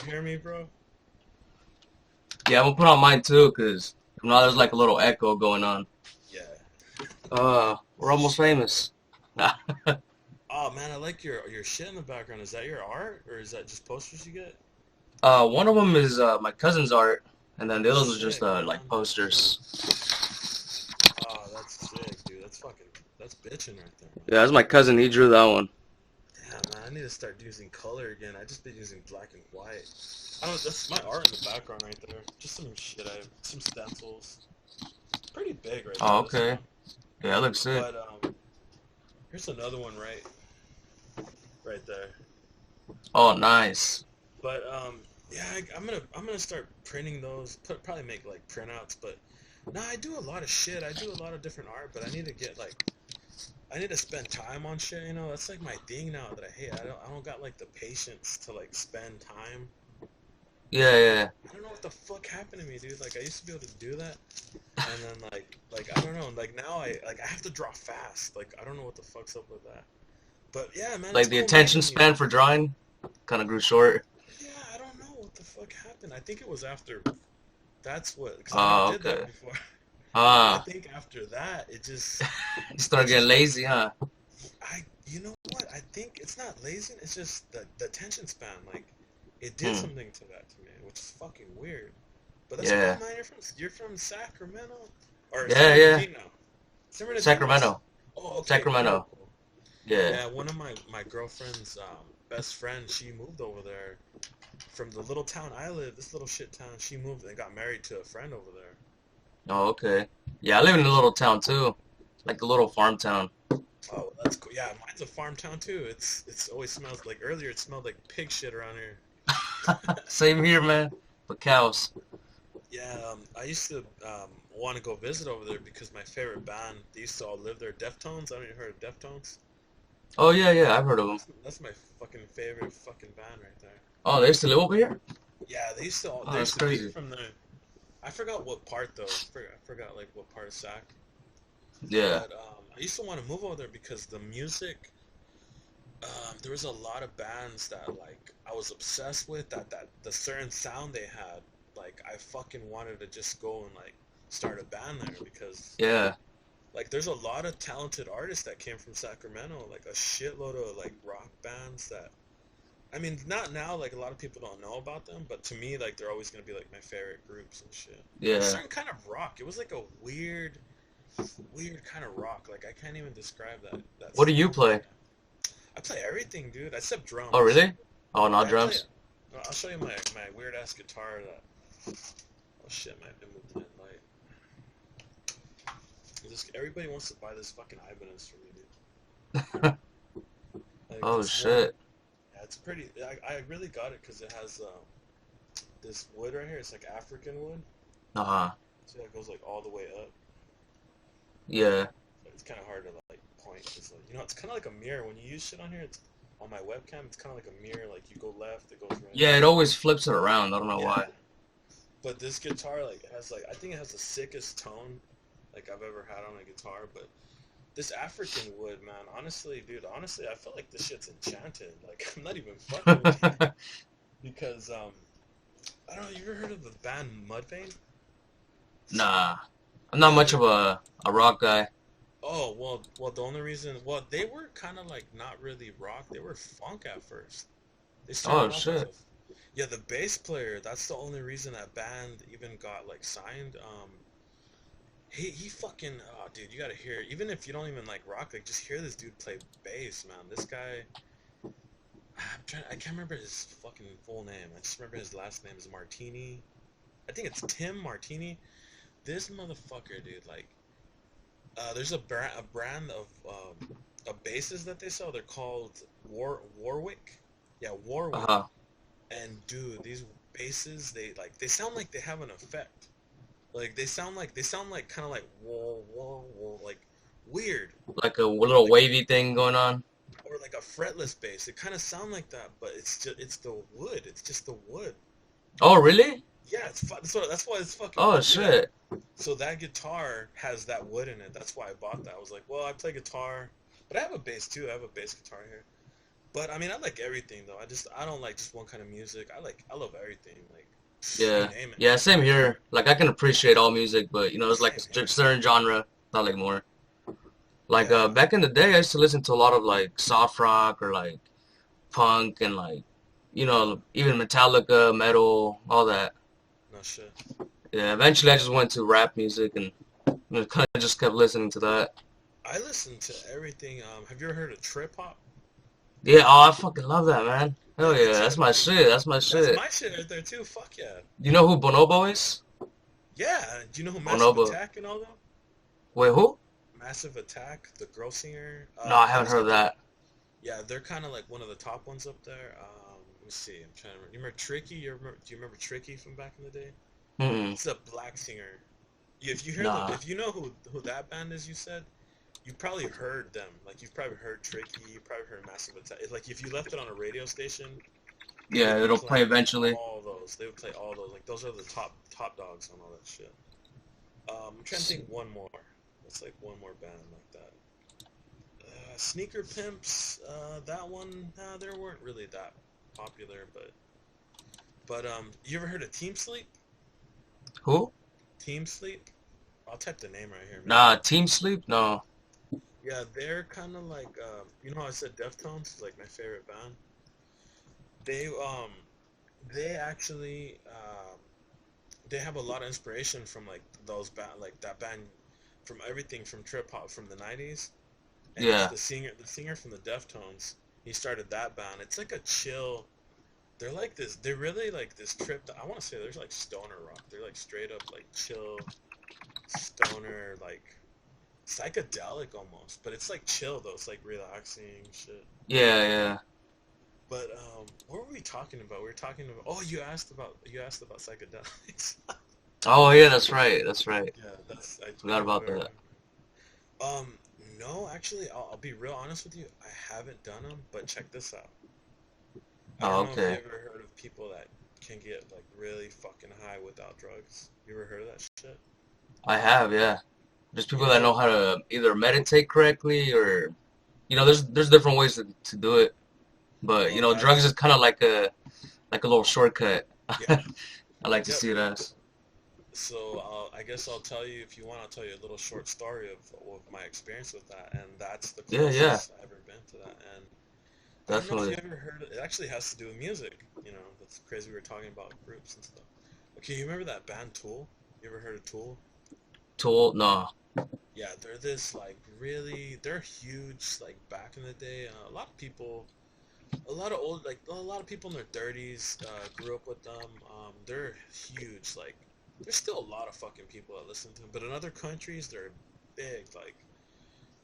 you hear me, bro? Yeah, I'm gonna put on mine too, cause now there's like a little echo going on. Yeah. We're almost famous. Oh man, I like your shit in the background. Is that your art or is that just posters you get? One of them is my cousin's art, and then the others are just Sick, like man. posters. Oh, that's sick, dude. That's bitching right there, man. Yeah, that's my cousin. He drew that one. Damn, man, I need to start using color again. I just been using black and white. I don't. That's my art in the background right there. Just some shit. I have some stencils. Pretty big right Oh, there. This okay. one. Yeah, that looks sick. But here's another one right there. Oh, nice. But yeah, I'm gonna start printing those. Probably make like printouts. But nah, I do a lot of shit. I do a lot of different art. But I need to get like I need to spend time on shit. You know, that's like my thing now that I hate. I don't got like the patience to like spend time. Yeah, yeah. I don't know what the fuck happened to me, dude. Like I used to be able to do that, and then like I don't know. Like now I have to draw fast. Like I don't know what the fuck's up with that. But yeah, man, it's Like the cool attention meeting you. span for drawing kind of grew short. Yeah, I don't know what the fuck happened. I think it was after. That's what, because I never Oh, did that okay. before. And I Ah, think after that, you it start getting just, lazy, huh? you know what? I think it's not lazy. It's just the attention span. Like, it did Hmm. something to that to me, which is fucking weird. But that's cool, Yeah. man. You're from Sacramento or Yeah, San yeah. Bernardino. San Bernardino. Sacramento. Oh, okay, cool, Sacramento. cool. Yeah. Yeah, one of my girlfriend's best friend, she moved over there from the little town I live. This little shit town. She moved and got married to a friend over there. Oh, okay. Yeah, I live in a little town too, like a little farm town. Oh, that's cool. Yeah, mine's a farm town too. It's always smells like earlier. It smelled like pig shit around here. Same here, man. But cows. Yeah, I used to want to go visit over there because my favorite band. They used to all live there. Deftones. I don't even heard of Deftones. Oh yeah, yeah, I've heard of them. That's my fucking favorite fucking band right there. Oh, they used to live over here. Yeah, Oh, they that's used to be crazy. from the. I forgot what part though. I forgot like what part of Sac. Yeah. But I used to want to move over there because the music. There was a lot of bands that like I was obsessed with. That the certain sound they had. Like I fucking wanted to just go and like start a band there because Yeah. like there's a lot of talented artists that came from Sacramento. Like a shitload of like rock bands that. I mean, not now. Like a lot of people don't know about them, but to me, like they're always gonna be like my favorite groups and shit. A Yeah. certain kind of rock. It was like a weird kind of rock. Like I can't even describe that What do you sound. play? I play everything, dude. Except Oh, drums. really? Oh, not Yeah, I play. drums. I'll show you my weird ass guitar. Oh shit, my been moved to that light. Everybody wants to buy this fucking Ibanez from me, dude. Like Oh it's one. shit. Yeah, it's pretty. I really got it because it has this wood right here. It's like African wood. Uh-huh. So it goes like all the way up. Yeah. So it's kind of hard to like point. Cause like, it's kind of like a mirror. When you use shit on here, it's on my webcam. It's kind of like a mirror. Like you go left, it goes right. Yeah, it always flips it around. I don't know Yeah. why. But this guitar like has like I think it has the sickest tone like I've ever had on a guitar. But this African wood, man, honestly, dude, honestly, I feel like this shit's enchanted. Like I'm not even fucking with you because I don't know. You ever heard of the band Mudvayne? Nah. I'm not Yeah, much they're of a rock guy. well, the only reason, well, they were kind of like not really rock. They were funk at first. They Oh started off as shit. a, yeah, the bass player. That's the only reason that band even got like signed. He fucking, oh, dude, you gotta hear. Even if you don't even like rock, like just hear this dude play bass, man. This guy, I can't remember his fucking full name. I just remember his last name is Martini. I think it's Tim Martini. This motherfucker, dude, like. There's a brand of basses that they sell. They're called Warwick. Yeah, Warwick. Uh-huh. And dude, these basses they sound like they have an effect. Like they sound like kind of like whoa whoa whoa like weird. Like a little Like wavy thing going on. or like a fretless bass. It kind of sound like that, but it's the wood. It's just the wood. Oh, really? Yeah, that's why it's fucking Oh cool, dude. shit. So that guitar has that wood in it. That's why I bought that. I was like, well, I play guitar, but I have a bass too. I have a bass guitar here. But I mean, I like everything though. I don't like just one kind of music. I love everything. Like you Yeah. name it. Yeah, same here. Like I can appreciate all music, but there's like a Same here. certain genre I like more. Like Yeah. back in the day, I used to listen to a lot of like soft rock or like punk and like even Metallica, metal, all that. No shit. Yeah, eventually I just went to rap music and kind of just kept listening to that. I listen to everything. Have you ever heard of trip hop? Yeah, oh, I fucking love that, man. Yeah, Hell me yeah, that's too. my shit. That's my That's shit. my shit right there too. Fuck yeah. You know who Bonobo is? Yeah. Do you know who Massive Bonobo. Attack and all them? Wait, who? Massive Attack, the girl singer. No, I They haven't was heard like of that. yeah, they're kind of like one of the top ones up there. Let me see. I'm trying to remember. You remember Tricky? Do you remember Tricky from back in the day? Mm-mm. It's a black singer. If you hear the, Nah. if you know who that band is, you said you've probably heard them. Like you've probably heard Tricky. You probably heard Massive Attack. It's like if you left it on a radio station, they Yeah, would be it'll play playing eventually. all those. They would play all those. Like those are the top dogs on all that shit. I'm trying to think one more. What's like one more band like that? Sneaker Pimps. That one. Nah, they weren't really that popular, but you ever heard of Team Sleep? Who? Team Sleep. I'll type the name right here. Maybe Nah, it'll. Team Sleep? No. Yeah, they're kind of like you know how I said Deftones is like my favorite band. They they actually they have a lot of inspiration from like those band like that band from everything from trip hop from the 90s, and it's Yeah. the singer from the Deftones. He started that band. It's like a chill. They're like this. They're really like this trip. I want to say there's like stoner rock. They're like straight up like chill stoner like psychedelic almost, but it's like chill though. It's like relaxing shit. Yeah, yeah. But what were we talking about? We were talking about. Oh, you asked about psychedelics. Oh, yeah, that's right. That's right. Yeah, I Forgot remember. about I that. remember. No, actually, I'll be real honest with you. I haven't done them, but check this out. I Oh, don't know if you okay. ever heard of people that can get like really fucking high without drugs. You ever heard of that shit? I have, yeah. There's people You that know, know how to either meditate correctly or there's different ways to do it. But well, drugs that's is kind of like a little shortcut. yeah, I like to yep. see it as. So I guess I'll tell you if you want. I'll tell you a little short story of my experience with that, and that's the Yeah, yeah, closest I've ever been to that. And I don't know if you definitely. ever heard. It actually has to do with music. That's crazy. We were talking about groups and stuff. Okay, you remember that band Tool? You ever heard of Tool? Tool, no. Yeah, they're this like really. They're huge. Like back in the day, a lot of people, a lot of people in their 30s grew up with them. They're huge. Like, there's still a lot of fucking people that listen to them, but in other countries, they're big. Like,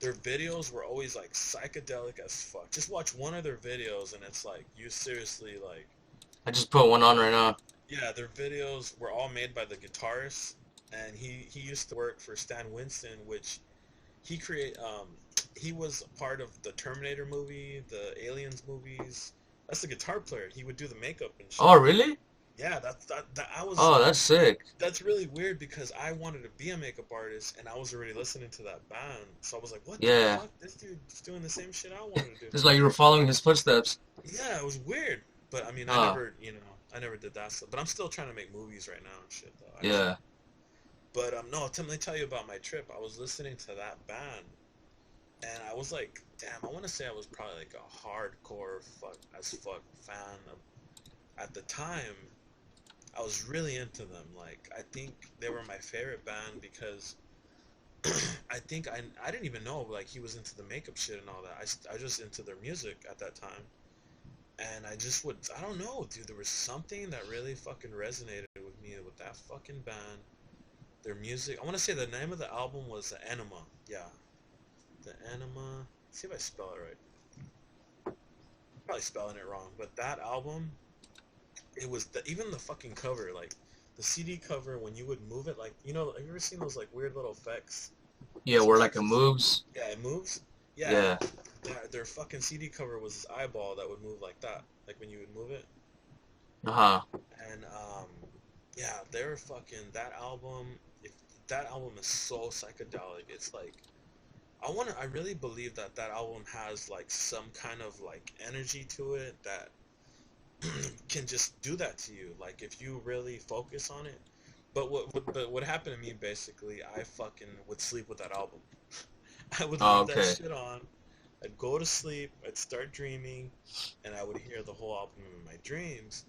their videos were always like psychedelic as fuck. Just watch one of their videos, and it's like you seriously like. I just put one on right now. Yeah, their videos were all made by the guitarist, and he used to work for Stan Winston, which he create he was a part of the Terminator movie, the Aliens movies. That's the guitar player. He would do the makeup and Oh, shit. really? Yeah, that I was. Oh, that's sick. That's really weird because I wanted to be a makeup artist and I was already listening to that band. So I was like, what the Yeah. fuck? This dude's doing the same shit I wanted to do. It's like you were following his footsteps. Yeah, it was weird. But I mean, Huh. I never did that stuff. But I'm still trying to make movies right now and shit though, actually. Yeah. But no, let me tell you about my trip. I was listening to that band and I was like, damn, I want to say I was probably like a hardcore fuck fan of at the time. I was really into them. Like, I think they were my favorite band because I didn't even know like he was into the makeup shit and all that. I just into their music at that time, and I don't know, dude. There was something that really fucking resonated with me with that fucking band. Their music. I want to say the name of the album was The Enema. Yeah, The Enema. Let's see if I spell it right. Probably spelling it wrong, but that album. It was even the fucking cover, like the CD cover when you would move it, like have you ever seen those like weird little effects? Yeah, where like it Sometimes moves. yeah, it moves. Yeah, Yeah. their fucking CD cover was this eyeball that would move like that, like when you would move it. Uh-huh. And yeah, they're fucking that album. If that album is so psychedelic, it's like I really believe that that album has like some kind of like energy to it that can just do that to you. Like if you really focus on it. But what happened to me basically, I fucking would sleep with that album. I would Oh, leave that okay. shit on. I'd go to sleep. I'd start dreaming, and I would hear the whole album in my dreams.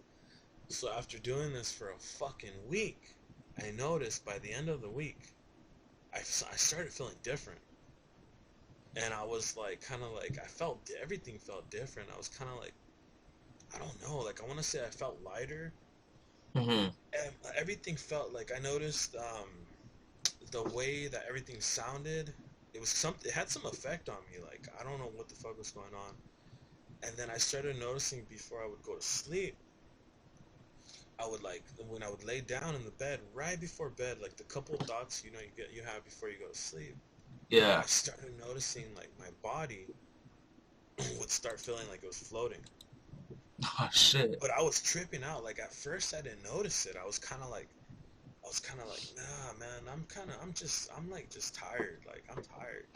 So after doing this for a fucking week, I noticed by the end of the week, I started feeling different. And I was like, kind of like, I felt, everything felt different. I was kind of like, I don't know, like, I want to say I felt lighter. Mhm. And everything felt like, I noticed the way that everything sounded. It had some effect on me. Like, I don't know what the fuck was going on. And then I started noticing before I would go to sleep, I would like, when I would lay down in the bed, right before bed, like the couple thoughts, you have before you go to sleep, Yeah. I started noticing like my body would start feeling like it was floating. Oh shit. But I was tripping out. Like at first I didn't notice it. I was kind of like, nah, man, I'm like just tired. Like I'm tired.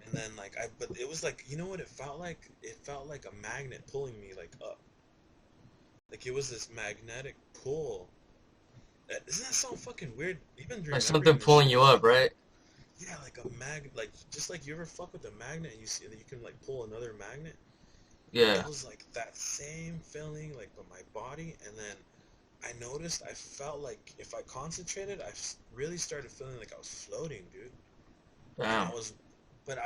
And then but it was like, you know what it felt like? It felt like a magnet pulling me like up. Like it was this magnetic pull. Doesn't that sound fucking weird? Even Like something remembering this pulling shit. you up, right? Yeah, like a like just like you ever fuck with a magnet and you see that you can like pull another magnet. It Yeah. was like that same feeling, like with my body, and then I noticed I felt like if I concentrated, really started feeling like I was floating, dude. And I Damn. was, and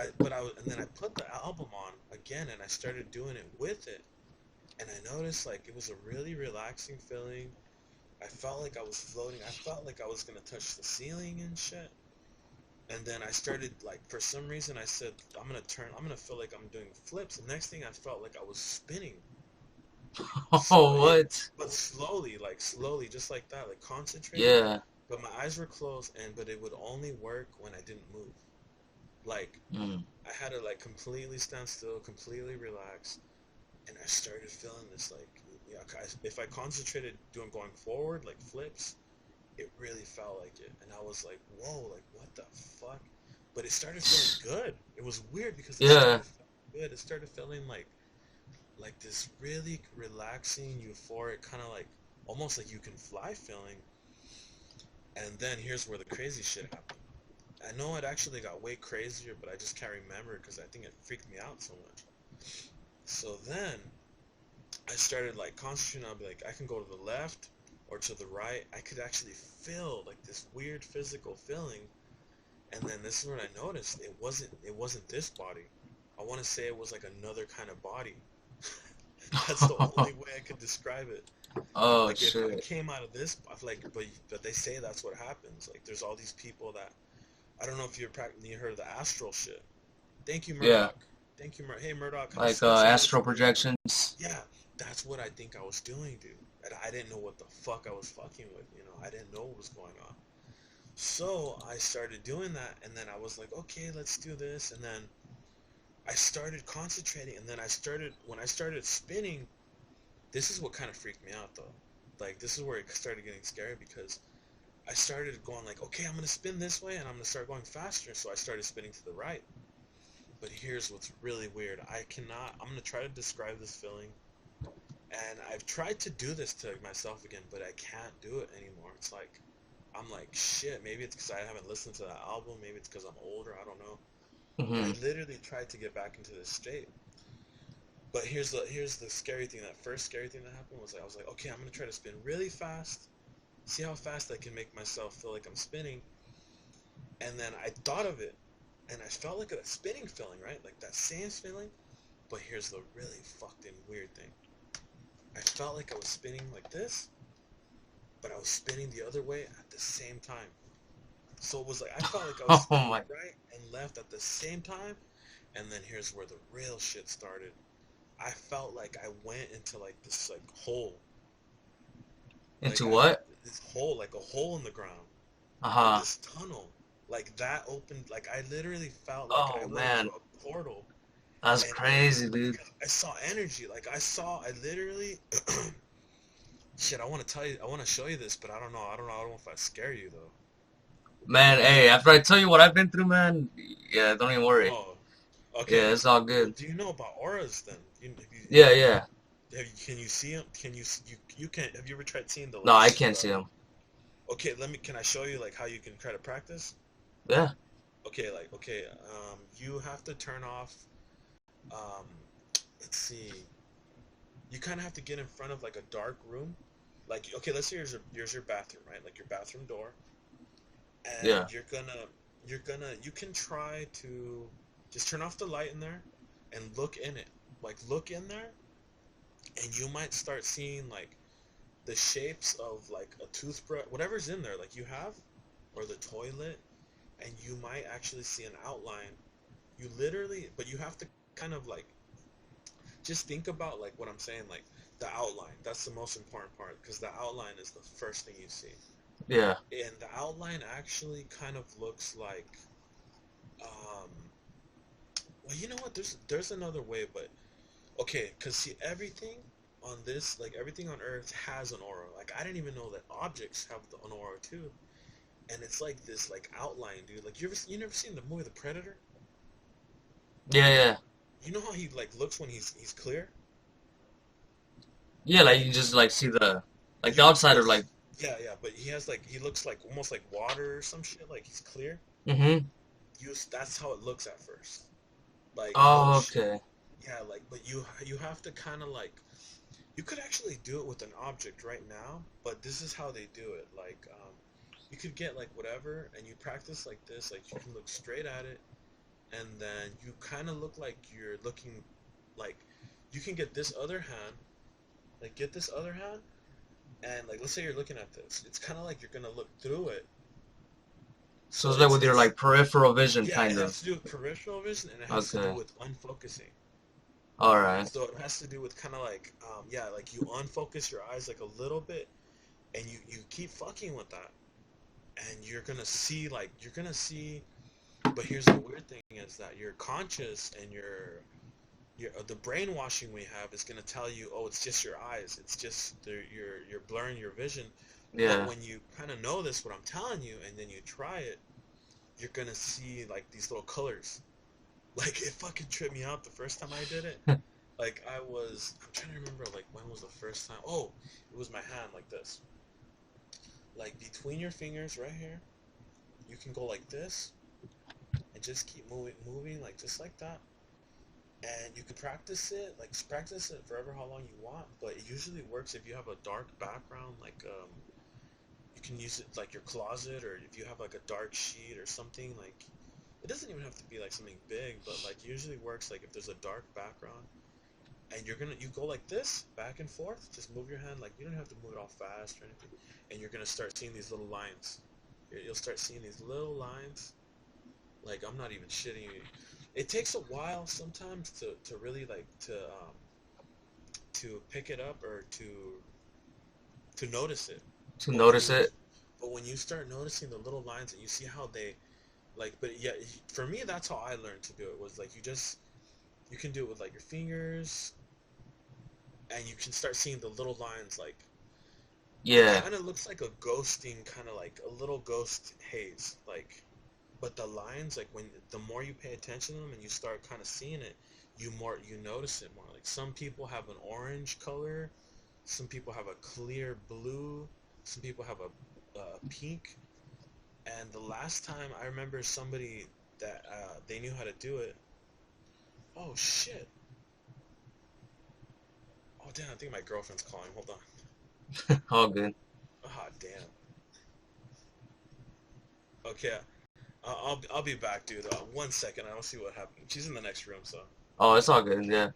then I put the album on again, and I started doing it with it, and I noticed like it was a really relaxing feeling. I felt like I was floating. I felt like I was gonna touch the ceiling and shit. And then I started like for some reason I said I'm gonna feel like I'm doing flips. The next thing I felt like I was spinning. So Oh, it, what? but slowly, like slowly, just like that, like concentrated. Yeah. But my eyes were closed, but it would only work when I didn't move. Like Mm. I had to like completely stand still, completely relax, and I started feeling this like, yeah, if I concentrated doing going forward, like flips, it really felt like it, and I was like, whoa, like what the fuck? But it started feeling good. It was weird because it Yeah. started feeling good. It started feeling like this really relaxing, euphoric kind of like almost like you can fly feeling. And then here's where the crazy shit happened. I know it actually got way crazier, but I just can't remember because I think it freaked me out so much. So then I started like concentrating on like I can go to the left or to the right. I could actually feel like this weird physical feeling. And then this is when I noticed it wasn't this body. I want to say it was like another kind of body. That's the only way I could describe it. Oh Like if I shit. came out of this, like, but they say that's what happens. Like there's all these people that I don't know if you heard of the astral shit. Thank you, Yeah. Murdoch. Thank you, Hey Murdoch. Kind of Like send some astral listen to me. projections. Yeah, that's what I think I was doing, dude. And I didn't know what the fuck I was fucking with. I didn't know what was going on. So I started doing that, and then I was like, okay, let's do this. And then I started concentrating, and then when I started spinning, this is what kind of freaked me out, though. Like, this is where it started getting scary because I started going like, okay, I'm going to spin this way, and I'm going to start going faster. So I started spinning to the right. But here's what's really weird. I'm going to try to describe this feeling. And I've tried to do this to myself again, but I can't do it anymore. It's like, I'm like, shit, maybe it's because I haven't listened to that album. Maybe it's because I'm older. I don't know. But I Hmm. literally tried to get back into this state. But here's the scary thing. That first scary thing that happened was I was like, okay, I'm gonna try to spin really fast, see how fast I can make myself feel like I'm spinning. And then I thought of it, and I felt like a spinning feeling, right? Like that same feeling. But here's the really fucked in weird thing. I felt like I was spinning like this, but I was spinning the other way at the same time. So it was like I felt like I was Oh spinning my. right and left at the same time. And then here's where the real shit started. I felt like I went into like this like hole, Into like what? this hole, like a hole in the ground, Uh like huh. this tunnel, like that opened. Like I literally felt like I Oh went into man. a portal, That's and crazy, dude. because I saw energy, like I literally, shit. I want to tell you, I want to show you this, but I don't know, I don't know if I scare you though. Man, hey, after I tell you what I've been through, man, yeah, don't even worry. Oh, okay. Yeah, it's all Well, good. do you know about auras then? Yeah, yeah. Can you see them? You can Have you ever tried seeing the No, I lights? can't see him. Okay, can I show you like how you can try to practice? Yeah, Okay, you have to turn off. Um, let's see. You kind of have to get in front of like a dark room. Like, okay, let's say here's your bathroom, right? Like your bathroom door, and yeah. you can try to just turn off the light in there and look in it. Like look in there, and you might start seeing like the shapes of like a toothbrush, whatever's in there, like you have, or the toilet, and you might actually see an outline. You literally, but you have to kind of like just think about like what I'm saying, like the outline. That's the most important part because the outline is the first thing you see. Yeah. And the outline actually kind of looks like, um, well, you know what? There's another way, but okay, because see everything on this, like everything on Earth has an aura. Like I didn't even know that objects have an aura too. And it's like this like outline, dude. Like you never seen the movie The Predator? Yeah, yeah. You know how he like looks when he's clear? Yeah, like you Like just like see like the you outside but of like yeah, but he looks like almost like water or some shit. Like he's clear. mm-hmm. That's how it looks at first. Like oh Oh, shit, okay. yeah. Like but you have to kind of like you could actually do it with an object right now, but this is how they do it. Like you could get like whatever and you practice like this. Like you can look straight at it and then you kind of look like you're looking like you can get this other hand, like get this other hand, and like let's say you're looking at this, it's kind of like you're gonna look through it. So So it's like with your it's like peripheral vision yeah, it kind has of. to do with peripheral vision and it has to do Okay. with unfocusing. All right. So it has to do with kind of like yeah, like you unfocus your eyes like a little bit, and you keep fucking with that, and you're gonna see. But here's the weird thing is that your conscious and your the brainwashing we have is going to tell you, oh, it's just your eyes, it's just you're blurring your vision. But Yeah. when you kind of know this, what I'm telling you, and then you try it, you're going to see like these little colors. Like it fucking tripped me out the first time I did it. Like I'm trying to remember like when was the first time. Oh, it was my hand like this. Like between your fingers right here, you can go like this and just keep moving like just like that. And you can practice it forever how long you want, but it usually works if you have a dark background, like you can use it like your closet, or if you have like a dark sheet or something. Like it doesn't even have to be like something big, but like usually works like if there's a dark background and you go like this back and forth, just move your hand, like you don't have to move it all fast or anything, and you're gonna start seeing these little lines. You'll start seeing these little lines. Like I'm not even shitting you. It takes a while sometimes to really like to pick it up or to notice it. To But notice it. when you start noticing the little lines and you see how they like, but yeah, for me that's how I learned to do it. Was like you can do it with like your fingers, and you can start seeing the little lines. Like it Yeah. kind of looks like a ghosting, kind of like a little ghost haze. Like, but the lines, like when the more you pay attention to them and you start kind of seeing it, you notice it more. Like some people have an orange color, some people have a clear blue, some people have a pink. And the last time I remember somebody that they knew how to do it. Oh shit! Oh damn! I think my girlfriend's calling. Hold on. All good. Ah damn. Okay, I'll be back, dude. 1 second. I don't see what happened. She's in the next room, so Oh, it's all good. Yeah.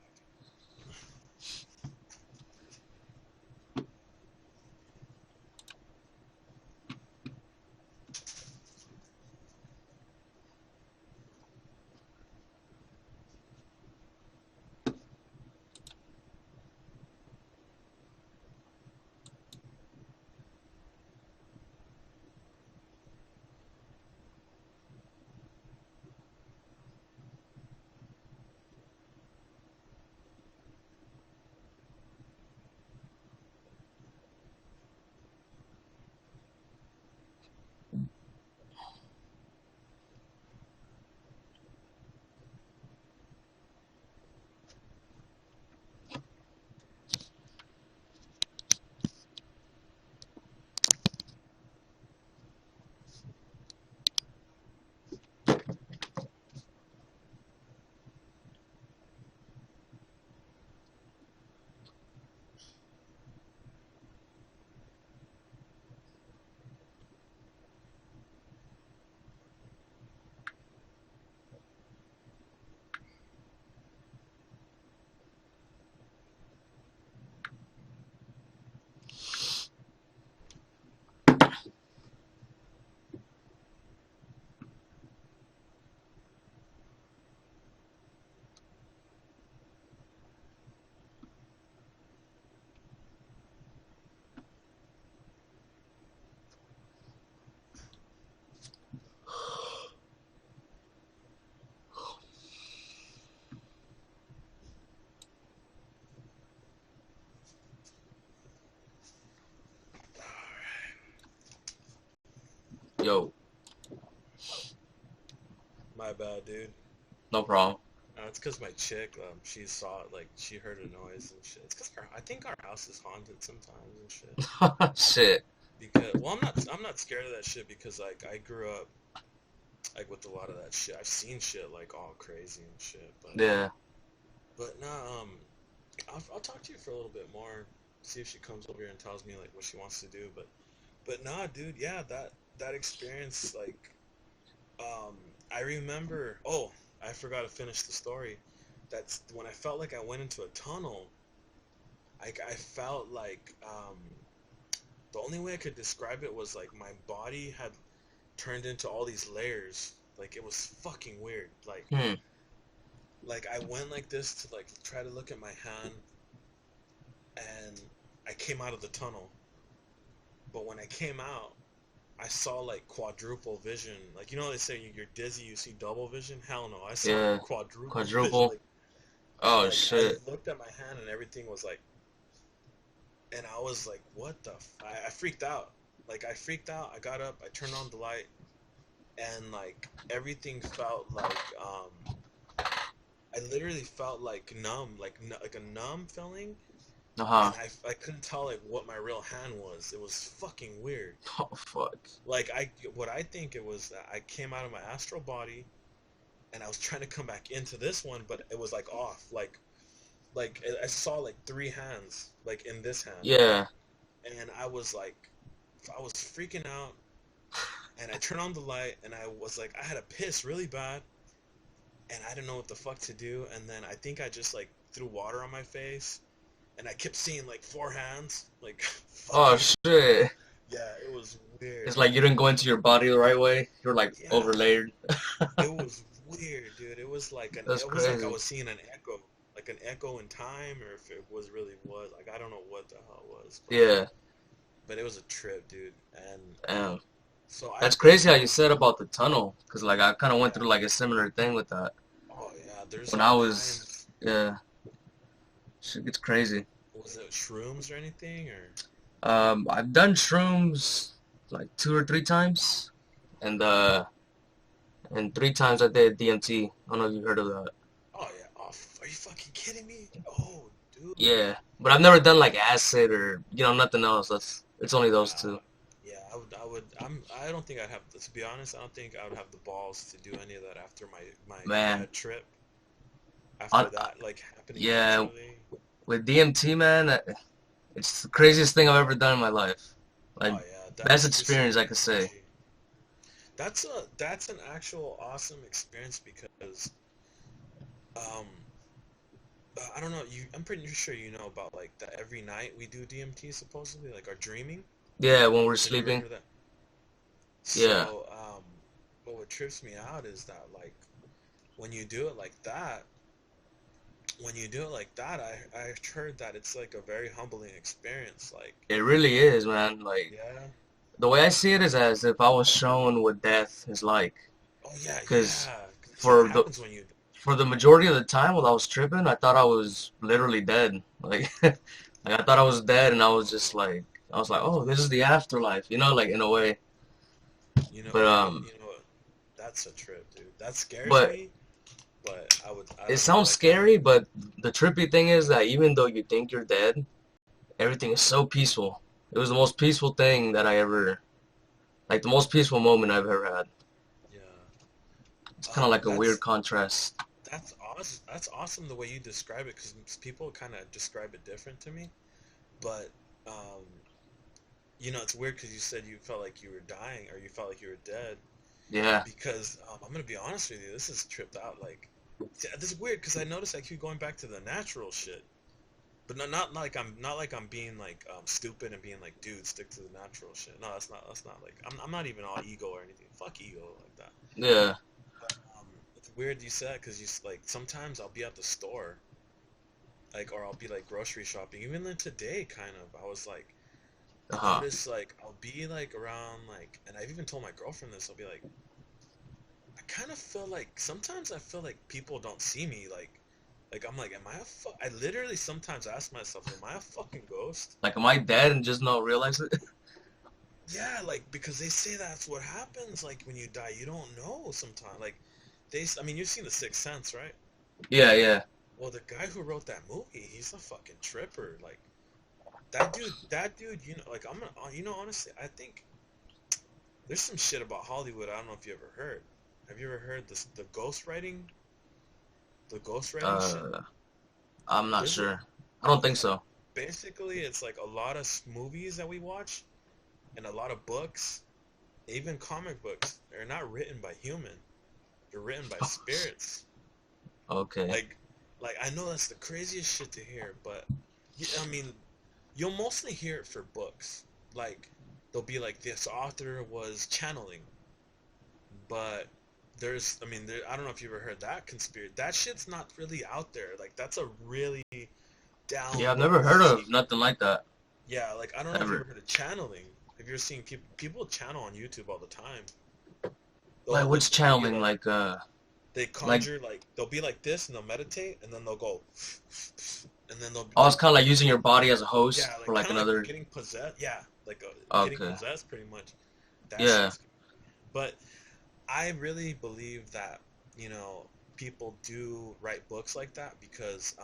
Yo, My bad, dude. no problem. It's because my chick, she saw it, like, she heard a noise and shit. It's because I think our house is haunted sometimes and shit. Shit. Because, well, I'm not scared of that shit because, like, I grew up, like, with a lot of that shit. I've seen shit, like, all crazy and shit. Yeah. But nah, I'll talk to you for a little bit more. See if she comes over here and tells me, like, what she wants to do. But nah, dude, yeah, that experience, like, um, I remember. Oh, I forgot to finish the story. That's when I felt like I went into a tunnel. I felt like the only way I could describe it was like my body had turned into all these layers. Like it was fucking weird. Hmm. Like I went like this to like try to look at my hand, and I came out of the tunnel. But when I came out, I saw like quadruple vision. Like you know they say you're dizzy, you see double vision. Hell no, I saw Yeah. quadruple vision. Quadruple. Oh Like I shit. looked at my hand and everything was like, and I was like, what the? I freaked out. Like I freaked out. I got up. I turned on the light, and like everything felt like I literally felt like numb, like a numb feeling, Uh and huh. I couldn't tell like what my real hand was. It was fucking weird. Oh fuck. Like what I think it was that I came out of my astral body and I was trying to come back into this one, but it was like off. Like I saw like three hands like in this hand, Yeah. and I was freaking out, and I turned on the light, and I was like I had to piss really bad, and I didn't know what the fuck to do, and then I think I just like threw water on my face, and I kept seeing like four hands, like Oh fucking shit. yeah, it was weird. It's like you didn't go into your body the right way. You're like Yeah, overlaid. it was weird, dude. That's it was like I crazy. was seeing an echo, like an echo in time, or if it was really was like I don't know what the hell it was, Yeah. but it was a trip, dude. And Damn. so That's I've been crazy how through, you said about the tunnel, cause like I kind of went yeah, through like a similar thing with that oh yeah. There's when I like was, times. yeah, shit gets crazy. Was it shrooms or anything or? I've done shrooms like 2 or 3 times, and and 3 times I did DMT. I don't know if you've heard of that. Oh yeah. Oh, are you fucking kidding me? Oh, dude. Yeah, but I've never done like acid or nothing else. It's only those Yeah. two. Yeah, I don't think I'd have to be honest. I don't think I would have the balls to do any of that after my Man, bad trip. on, After that, like happening yeah, naturally. with DMT, man, it's the craziest thing I've ever done in my life. Like Oh yeah, best that's just so experience I could say. crazy. That's an actual awesome experience because um I don't know I'm pretty sure you know about like that every night we do DMT supposedly like our dreaming. Yeah, when we're Have you ever sleeping. heard of that? Yeah. So but what trips me out is that like when you do it like that I heard that it's like a very humbling experience like It really is, man. Like yeah. the way I see it is as if I was shown what death is like. Oh yeah, Because yeah. That's what for the happens when you for the majority of the time while I was tripping, I thought I was literally dead. Like, like I thought I was dead, and I was like, oh, this is the afterlife, like in a way. But that's a trip, dude. That scares but me, but I it don't know, sounds like I, scary. But the trippy thing is that even though you think you're dead, everything is so peaceful. It was the most peaceful thing that I ever, like the most peaceful moment I've ever had. yeah. It's kind of like a weird That's contrast. that's awesome. That's awesome the way you describe it, because people kind of describe it different to me. But um, it's weird because you said you felt like you were dying or you felt like you were dead. Yeah. Because I'm gonna be honest with you, this is tripped out. Like, this is weird because I noticed I keep going back to the natural shit. But not like I'm being like stupid and being like, dude, stick to the natural shit. No, that's not like I'm not even all ego or anything. Fuck ego like that. Yeah. But it's weird you said because like sometimes I'll be at the store, like, or I'll be like grocery shopping. Even then today, kind of, I was like, Uh I huh. noticed like I'll be like around like, and I've even told my girlfriend this. I'll be like, I kind of feel like sometimes I feel like people don't see me like I'm like, am I a I literally sometimes ask myself, am I a fucking ghost? Like, am I dead and just not realize it? Yeah, like because they say that's what happens. Like when you die, you don't know sometimes. Like I mean, you've seen The Sixth Sense, right? Yeah, yeah. Well, the guy who wrote that movie, he's a fucking tripper. Like that dude, you know, like I'm gonna, you know, honestly, I think there's some shit about Hollywood. I don't know if you ever heard. Have you ever heard this, the ghostwriting shit? Uh, I'm not There's a, sure. I don't think okay, so. basically, it's like a lot of movies that we watch and a lot of books, even comic books, they're not written by human. They're written by spirits. Okay. Like, like I know that's the craziest shit to hear, but I mean, you'll mostly hear it for books. Like, they'll be like, this author was channeling, but I mean, I don't know if you ever heard that conspiracy. That shit's not really out there. Like, that's a really Yeah, down I've low never heard of secret. nothing like that Yeah, like I don't know if you ever ever. heard of channeling. Have you ever seen people channel on YouTube all the time? Like They'll what's be channeling? like they Like conjure like they'll be like this and they'll meditate and then they'll go and then they'll be oh, it's like kind of like using your body as a host yeah, like for like kind of like another. getting possessed. Yeah, like getting Okay. possessed pretty much. That Yeah. shit's. But I really believe that you know people do write books like that because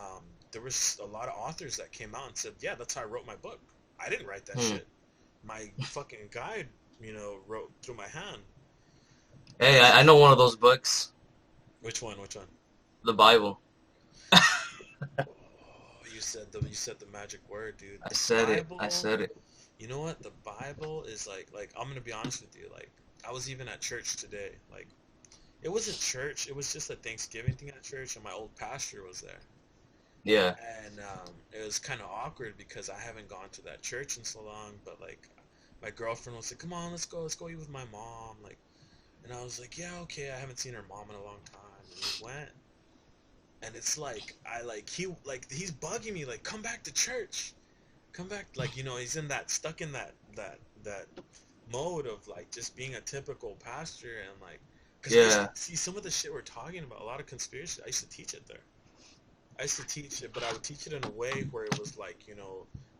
there was a lot of authors that came out and said, yeah, that's how I wrote my book. I didn't write that Hmm. shit. My fucking guide, wrote through my hand. Hey, And I know one of those books, which one? Which one? the Bible. Oh, you said the magic word, dude. I The said it. I Bible. said it. You know what? The Bible is like I'm gonna be honest with you. Like I was even at church today. Like it wasn't church. It was just a Thanksgiving thing at church, and my old pastor was there. Yeah. And it was kind of awkward because I haven't gone to that church in so long. But like my girlfriend was like, "Come on, let's go eat with my mom." Like, and I was like, "Yeah, okay." I haven't seen her mom in a long time, and we went. And it's like he's bugging me like, "Come back to church." Come back, like he's in that stuck in that mode of like just being a typical pastor and like because I used to Yeah. see some of the shit we're talking about, a lot of conspiracy. I used to teach it there. I used to teach it, but I would teach it in a way where it was like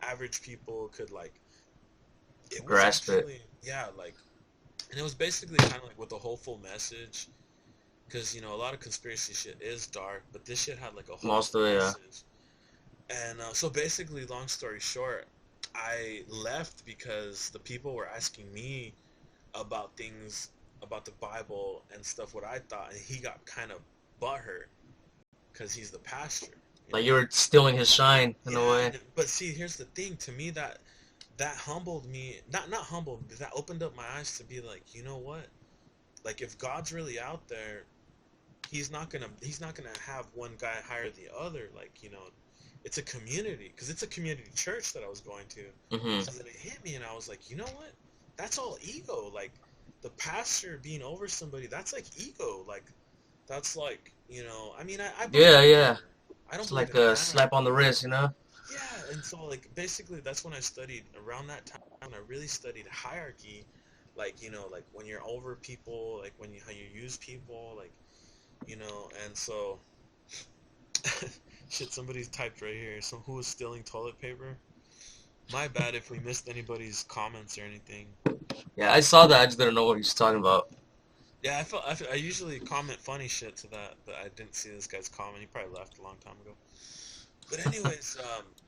average people could like. It was Grasp it. actually yeah like, and it was basically kind of like with a hopeful message because a lot of conspiracy shit is dark, but this shit had like a Most hopeful of it. Yeah. message. And so basically, long story short, I left because the people were asking me about things about the Bible and stuff, what I thought, and he got kind of butthurt because he's the pastor, you Like know. you were stealing his shine in a Yeah, way. but see, here's the thing. To me, that humbled me. Not humbled, but that opened up my eyes to be like, you know what? Like, if God's really out there, he's not gonna have one guy hire the other. Like, it's a community because it's a community church that I was going to. Hmm. So then it hit me, and I was like, you know what? That's all ego. Like the pastor being over somebody, that's like ego. Like that's like I mean, I believe Yeah, in yeah. honor. I don't It's believe like in a slap on the anarchy. wrist, you know? Yeah, and so like basically that's when I studied around that time. I really studied hierarchy, like like when you're over people, like how you use people, like and so shit, somebody's typed right here. So who was stealing toilet paper? My bad if we missed anybody's comments or anything. Yeah, I saw that. I just didn't know what he's talking about. Yeah, I usually comment funny shit to that, but I didn't see this guy's comment. He probably left a long time ago. But anyways,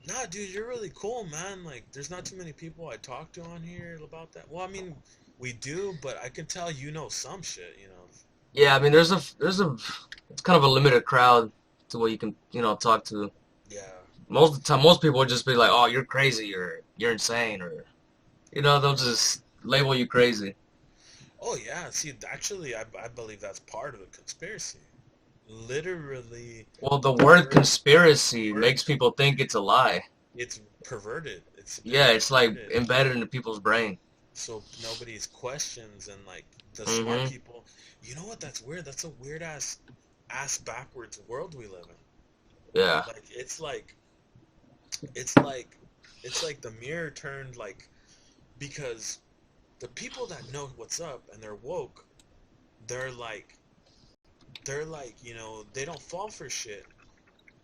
nah, dude, you're really cool, man. Like, there's not too many people I talk to on here about that. Well, I mean, we do, but I can tell you know some shit. Yeah, I mean, it's kind of a limited crowd to what you can, talk to. Yeah. Most of the time, most people would just be like, "Oh, you're crazy," or "You're insane," or they'll just label you crazy. Oh yeah. See, actually, I believe that's part of the conspiracy. Literally, Well, the the word the conspiracy word makes people think it's a lie. it's perverted. It's been Yeah, it's like perverted. embedded into people's brain. So nobody's questions and like the smart Hmm. people. You know what? That's weird. That's a weird ass backwards world we live in. Yeah. Like it's like it's like the mirror turned like because the people that know what's up and they're woke, they're like they don't fall for shit.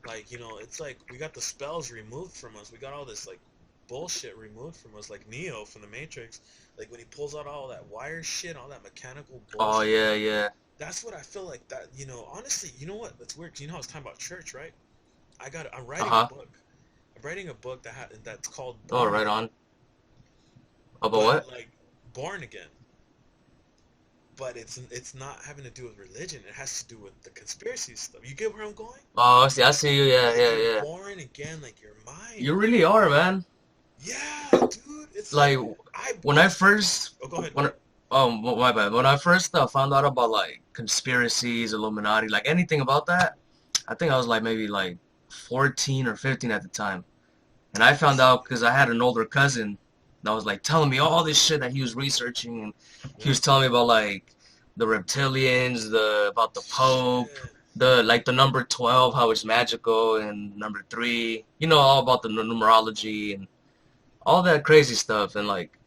Like it's like we got the spells removed from us. We got all this like bullshit removed from us, like Neo from the Matrix. Like when he pulls out all that wire shit, all that mechanical Oh bullshit. yeah, yeah. That's what I feel like. That honestly, you know what? That's weird. 'Cause you know I was talking about church, right? I'm writing a Uh-huh. book. I'm writing a book that's called Oh, Born right Again, on. About but what? like Born Again. But it's not having to do with religion. It has to do with the conspiracy stuff. You get where I'm going? Oh, I see you. Yeah, Like yeah, you're yeah. born again, like your mind. You really are, man. Yeah, dude. It's like Like I when I honestly. first Oh, go ahead. Go when ahead. my bad. When I first found out about like conspiracies, Illuminati, like anything about that, I think I was like maybe like 14 or 15 at the time. And I found out because I had an older cousin that was like telling me all this shit that he was researching, and he Yeah. was telling me about like the reptilians, the about the Pope, Shit. the like the number 12, how it's magical, and number 3, all about the numerology and all that crazy stuff. And like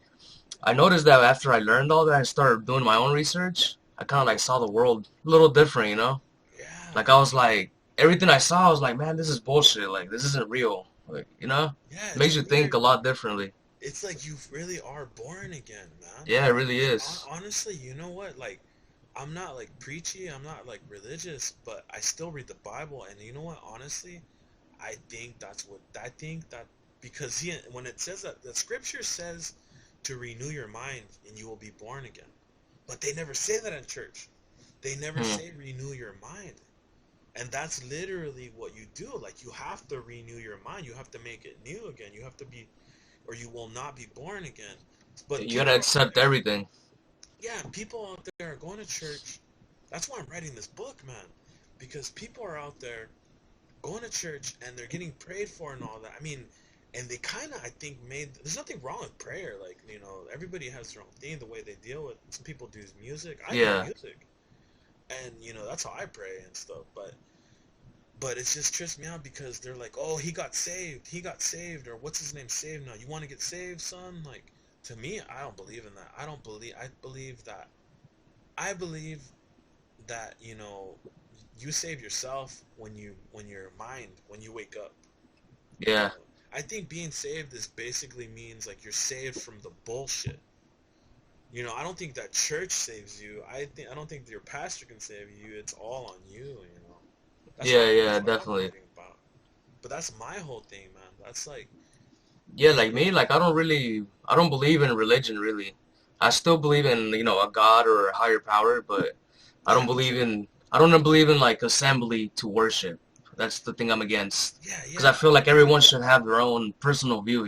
I noticed that after I learned all that, I started doing my own research. I kind of like saw the world a little different. Yeah. Like I was like everything I saw, I was like, man, this is bullshit. Like this isn't real. Like. Yeah. It It's makes you think weird. a lot differently. It's like you really are born again, man. Yeah, it really And is. honestly, you know what? Like, I'm not like preachy. I'm not like religious, but I still read the Bible. And you know what? Honestly, I think that because when it says that the scripture says to renew your mind and you will be born again, but they never say that in church. They never Hmm. say renew your mind. And that's literally what you do. Like you have to renew your mind. You have to make it new again. You have to be, or you will not be born again. But You gotta people out accept there, everything. yeah, people out there are going to church. That's why I'm writing this book, man. Because people are out there going to church and they're getting prayed for and all that. I mean, and they kind of, I think, there's nothing wrong with prayer. Like, everybody has their own thing, the way they deal with. Some people do music. I do Yeah. music. And, that's how I pray and stuff. But it's just trips me out because they're like, oh, he got saved. He got saved. Or what's his name saved now? You want to get saved, son? Like, to me, I don't believe in that. I believe that, you save yourself when your mind, when you wake up. You Yeah. know, I think being saved is basically means like you're saved from the bullshit. I don't think that church saves you. I don't think your pastor can save you. It's all on you. That's Yeah, what yeah, that's what I'm definitely. writing about. But that's my whole thing, man. That's like, Yeah, you like know, me, like I don't believe in religion really. I still believe in, a God or a higher power, but yeah, me too. I don't believe in like assembly to worship. That's the thing I'm against. Yeah, Because I yeah, feel like everyone should have their own personal view.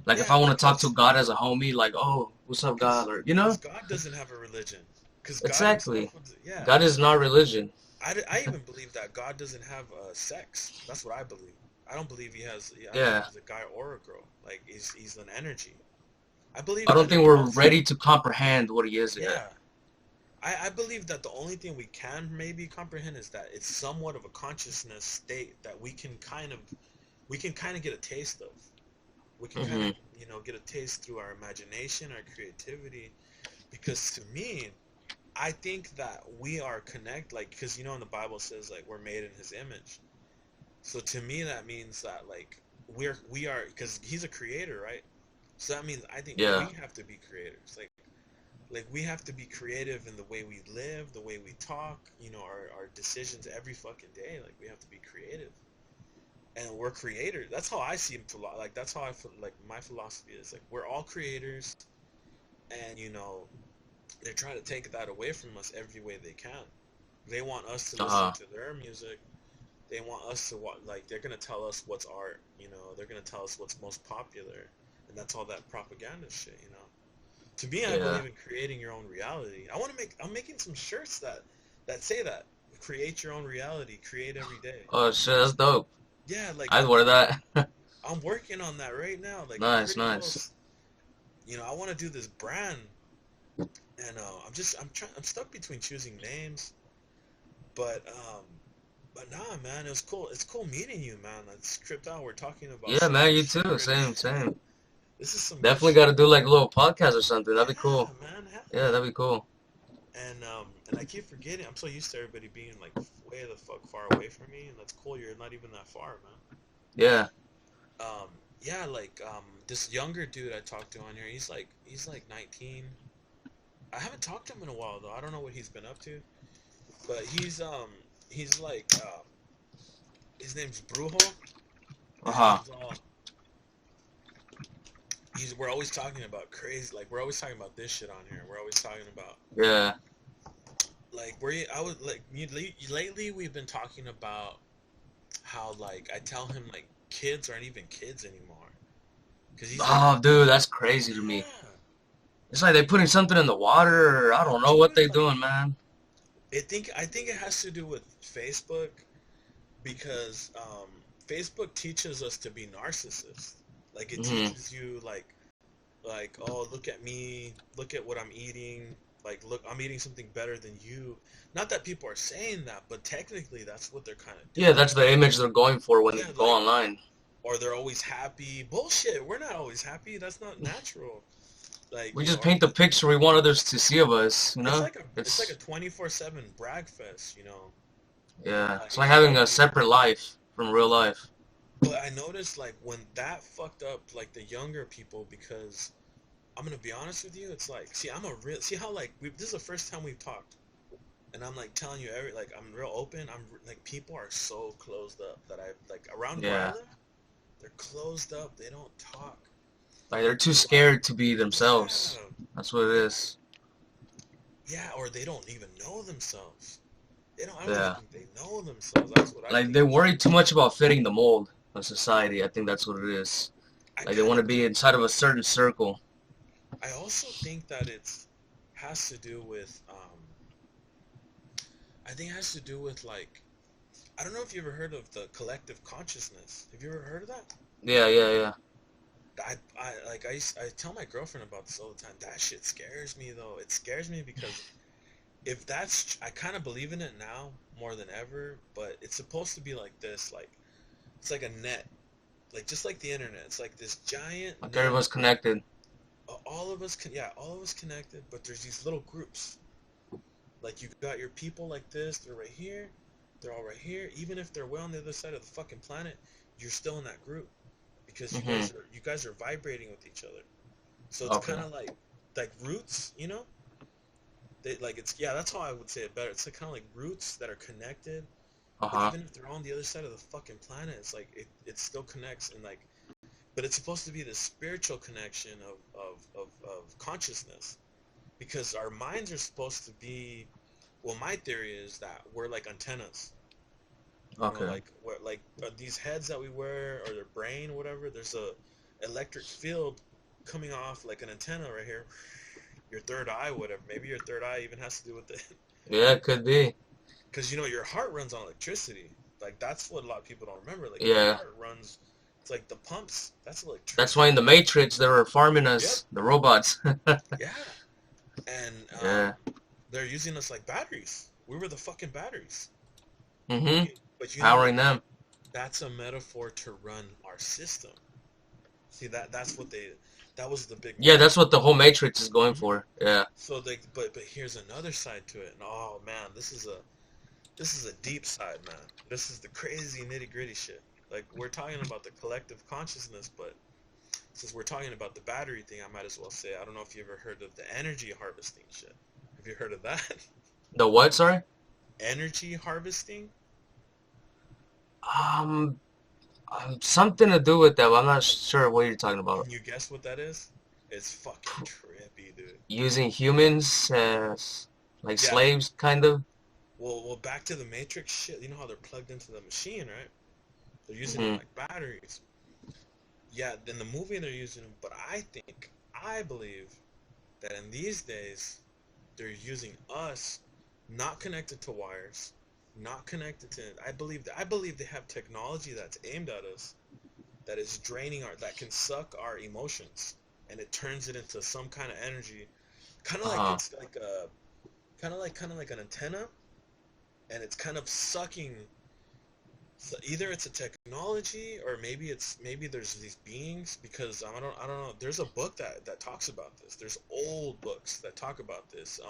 Like if yeah. I want to talk to Because God as a homie, like, oh, what's up, God? because Or. God doesn't have a religion. Because God Exactly. Himself was, yeah. God is not religion. I even believe that God doesn't have sex. That's what I believe. I don't believe He has. I don't believe Yeah. He's a guy or a girl. Like he's an energy. I I believe don't that think we're also. ready to comprehend what he is yet. Yeah, I believe that the only thing we can maybe comprehend is that it's somewhat of a consciousness state that we can kind of get a taste of. We can kind of, Hmm. get a taste through our imagination, our creativity. Because to me, I think that we are like, because in the Bible says like we're made in His image. So to me, that means that like we are because He's a creator, right? So that means I think we Yeah. have to be creators. Like we have to be creative in the way we live, the way we talk, our decisions every fucking day. Like we have to be creative, and we're creators. That's how I see like that's how I feel. Like my philosophy is like we're all creators, and they're trying to take that away from us every way they can. They want us to listen Uh-huh. to their music. They want us to like they're gonna tell us what's art. They're gonna tell us what's most popular, and that's all that propaganda shit. To me, I Yeah. believe in creating your own reality. I'm making some shirts that say that. Create your own reality. Create every day. Oh shit, that's dope. Yeah, like I'd wear that. I'm working on that right now. Like I'm Nice, pretty nice. close. I want to do this brand, and I'm stuck between choosing names, but nah, man, it was cool. It's cool meeting you, man. It's tripped out. We're talking about Yeah, some man, good you shit too. already. Same, same. This is some good Definitely shit. got to do like a little podcast or something. That'd be Yeah, cool. man, hell Yeah, yeah. that'd be cool. And I keep forgetting. I'm so used to everybody being like way the fuck far away from me, and that's cool. You're not even that far, man. Yeah. Um, yeah, like this younger dude I talked to on here, he's like 19. I haven't talked to him in a while though. I don't know what he's been up to, but he's like his name's Brujo, and Uh-huh. we're always talking about crazy, like we're always talking about this shit on here. We're always talking about Yeah. like where I was like lately we've been talking about how like I tell him like kids aren't even kids anymore because he's like, Oh, dude, that's crazy to me. yeah, It's like they putting something in the water, or I don't know what dude, they like doing, man. I think it has to do with Facebook because Facebook teaches us to be narcissists. Like it Hmm. teaches you like oh look at me, look at what I'm eating. Like look, I'm eating something better than you. Not that people are saying that, but technically that's what they're kind of Yeah, doing. that's the image they're going for when Yeah, they go like online. or they're always happy. Bullshit. We're not always happy. That's not natural. Like We you know, just paint the picture we want others to see of us, you know? it's like a It's 24/7 brag fest. You know, yeah, it's like like having a separate life from real life. but I noticed like when that fucked up like the younger people because I'm gonna be honest with you, it's like see I'm a real see how like this is the first time we've talked and I'm like telling you every like I'm real open. Like people are so closed up that I like around where I Yeah. live, they're closed up. They don't talk. Like they're too Like scared to be themselves. yeah, That's what it yeah, is. yeah, or they don't even know themselves. They don't. I don't even Yeah. think they know themselves. That's what I Like think. they worry too much about fitting the mold of society. I think that's what it is. I Like they kind want to of be think. inside of a certain circle. I also think that it's has to do with. I think it has to do with like. I don't know if you ever heard of the collective consciousness. Have you ever heard of that? Yeah, yeah, yeah. I tell my girlfriend about this all the time. That shit scares me though. It scares me because if that's I kind of believe in it now more than ever. But it's supposed to be like this. Like it's like a net. Like just like the internet. It's like this giant Like net. everyone's connected. All of us can yeah all of us connected but there's these little groups like you got your people like this they're right here they're all right here even if they're way on the other side of the fucking planet you're still in that group because Hmm. you guys are vibrating with each other so it's kind Okay. of like roots you know they like it's yeah that's how I would say it better it's like kind of like roots that are connected but Uh-huh. even if they're on the other side of the fucking planet it's like it still connects and like but it's supposed to be the spiritual connection of consciousness because our minds are supposed to be well my theory is that we're like antennas you know Okay. like what like these heads that we wear or their brain or whatever there's a electric field coming off like an antenna right here your third eye whatever maybe your third eye even has to do with it Yeah, it could be. because you know your heart runs on electricity like that's what a lot of people don't remember like your Yeah. heart runs it's like the pumps that's That's why electricity in the Matrix they were farming yep us, the robots. yeah and Yeah. they're using us like batteries we were the fucking batteries Hmm. but you know what? Powering them. That's a metaphor to run our system. See that's what they that was the big Yeah, that's metaphor. what the whole Matrix is going Hmm. for. Yeah. So they but here's another side to it. And oh man, this is a deep side, man. This is the crazy nitty gritty shit. Like we're talking about the collective consciousness, but since we're talking about the battery thing, I might as well say I don't know if you ever heard of the energy harvesting shit. Have you heard of that? The what, sorry? Energy harvesting? Um, something to do with that, but I'm not sure what you're talking about. Can you guess what that is? It's fucking trippy, dude. Using humans as like Yeah, slaves, kind of. well, back to the Matrix shit. You know how they're plugged into the machine, right? They're using them Hmm. like batteries. Yeah, in the movie they're using them, but I believe that in these days they're using us, not connected to wires, not connected to. I believe they have technology that's aimed at us, that is draining that can suck our emotions, and it turns it into some kind of energy, kind of like Uh-huh. it's like a, kind of like an antenna, and it's kind of sucking. So either it's a technology or maybe there's these beings because I don't know. There's a book that talks about this. There's old books that talk about this.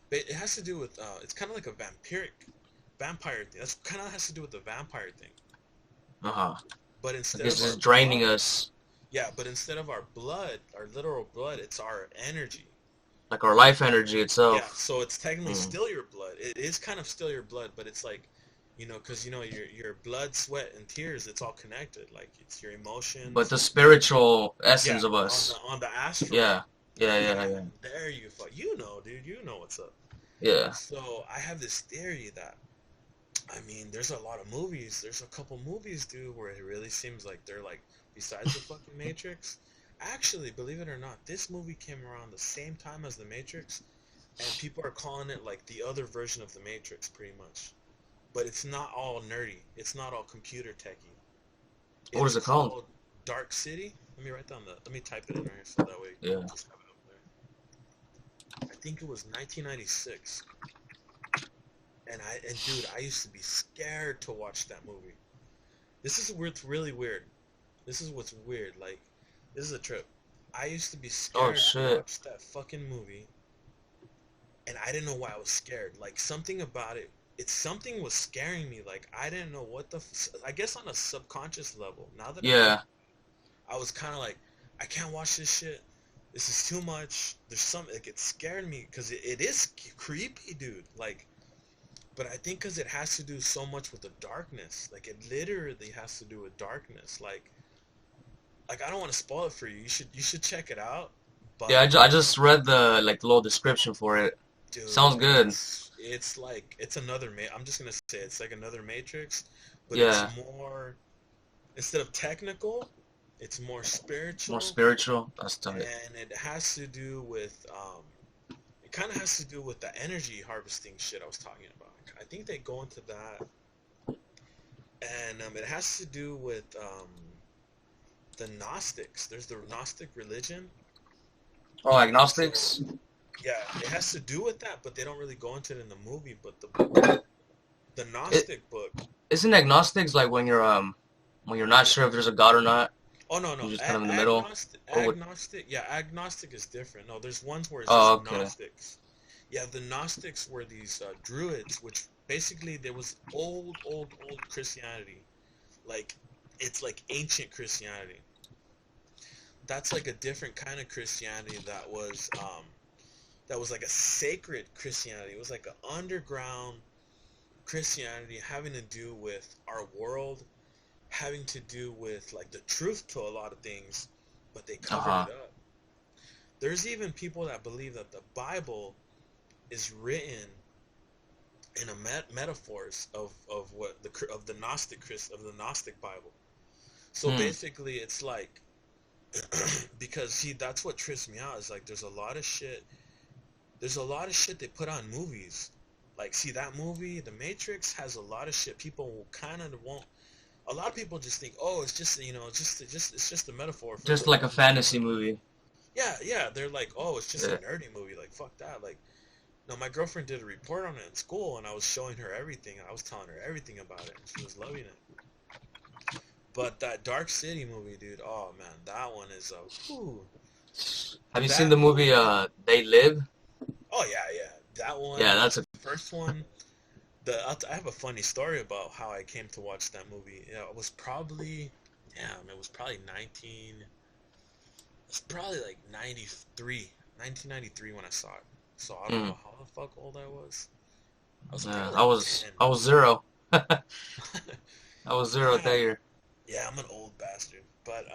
But it has to do with it's kind of like a vampire thing. That's kind of has to do with the vampire thing. Uh-huh. But I instead guess of it's our draining blood, us, yeah, but instead of our blood, our literal blood, it's our energy. like our life energy Yeah, itself. so it's technically Mm. still your blood. It is kind of still your blood, but it's like, because your blood, sweat, and tears, it's all connected. Like it's your But emotions. the spiritual Yeah, essence of on the us. on the astral. Yeah, yeah, Yeah, yeah, yeah, there you fuck. You know, dude. You know what's up. yeah. So I have this theory that I mean, there's a lot of movies. There's a couple movies, dude, where it really seems like they're like besides the fucking Matrix. Actually, believe it or not, this movie came around the same time as the Matrix, and people are calling it like the other version of the Matrix, pretty much. But it's not all nerdy. It's not all computer techy. What It's is it called? called Dark City. Let me write down the. Let me type it in right here so that way you Yeah. just have it up there. I think it was 1996, and dude, I used to be scared to watch that movie. This is what's really weird. This is what's weird. Like, this is a trip. I used to be Oh scared to shit. watch that fucking movie, and I didn't know why I was scared. Like, something about it, something was scaring me. Like, I didn't know what I guess on a subconscious level. Now that I think, Yeah. I was kind of like, I can't watch this shit. This is too much. There's like, it scared me because it is creepy, dude. Like, but I think because it has to do so much with the darkness. Like, it literally has to do with darkness. Like I don't want to spoil it for you. You should check it out. Yeah, But I just read the like the little description for it. dude, Sounds good. it's like it's another I'm just gonna say it's like another Matrix, but it's Yeah. more instead of technical, it's more More spiritual, spiritual. That's tight. and it has to do with it kind of has to do with the energy harvesting shit I was talking about. I think they go into that, and it has to do with the Gnostics. There's the Gnostic religion. Oh, So agnostics? yeah, it has to do with that, but they don't really go into it in the movie. But the It Gnostic book. isn't agnostics like when you're not sure if there's a god or not, Oh no no, you're just kind of in the middle. Or what? agnostic. Yeah, agnostic is different. No, there's ones where it's Oh, just okay. Gnostics. Yeah, the Gnostics were these druids, which basically there was old Christianity. Like it's like ancient Christianity. That's like a different kind of Christianity that was like a sacred Christianity. It was like an underground Christianity having to do with our world, having to do with like the truth to a lot of things, but they covered Uh-huh. it up. There's even people that believe that the Bible is written in a metaphors of what the Gnostic Bible. So Hmm. basically, it's like because see that's what trips me out is like there's a lot of shit. There's a lot of shit they put on movies. Like, see that movie, The Matrix, has a lot of shit people kind of won't. A lot of people just think, oh, it's just it's just a metaphor for Just like like a fantasy movie. yeah yeah. They're like, oh, it's just a Yeah. nerdy movie. Like fuck that. Like no, my girlfriend did a report on it in school, and I was showing her everything, and I was telling her everything about it, and she was loving it. But that Dark City movie, dude, oh man, that one is whew. Have you seen That the movie movie, They Live? oh yeah yeah, that Yeah, one, that's a the first one. I have a funny story about how I came to watch that movie. Yeah, it was probably, damn, it was probably it's probably like 1993 when I saw it. So I don't mm, know how the fuck old I was. I was yeah, probably like 10. I was zero. I was zero that Yeah, year. yeah, I'm an old bastard. But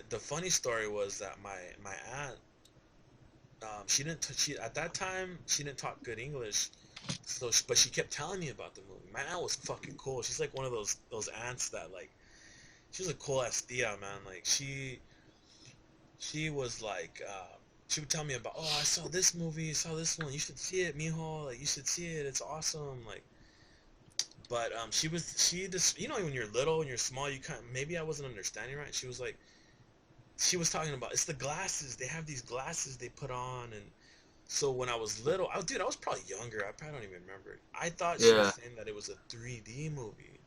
the funny story was that my aunt, she didn't she at that time she didn't talk good English, so but she kept telling me about the movie. My aunt was fucking cool. She's like one of those aunts that like she was a cool ass tia, man. Like she was like she would tell me about, oh, I saw this movie, I saw this one, you should see it, mijo, like you should see it, it's awesome. Like but she just, when you're little and you're small, you kind maybe I wasn't understanding right. She was talking about it's the glasses. They have these glasses they put on, and so when I was little, I was probably younger. I probably don't even remember. I thought she was Yeah. saying that it was a 3D movie.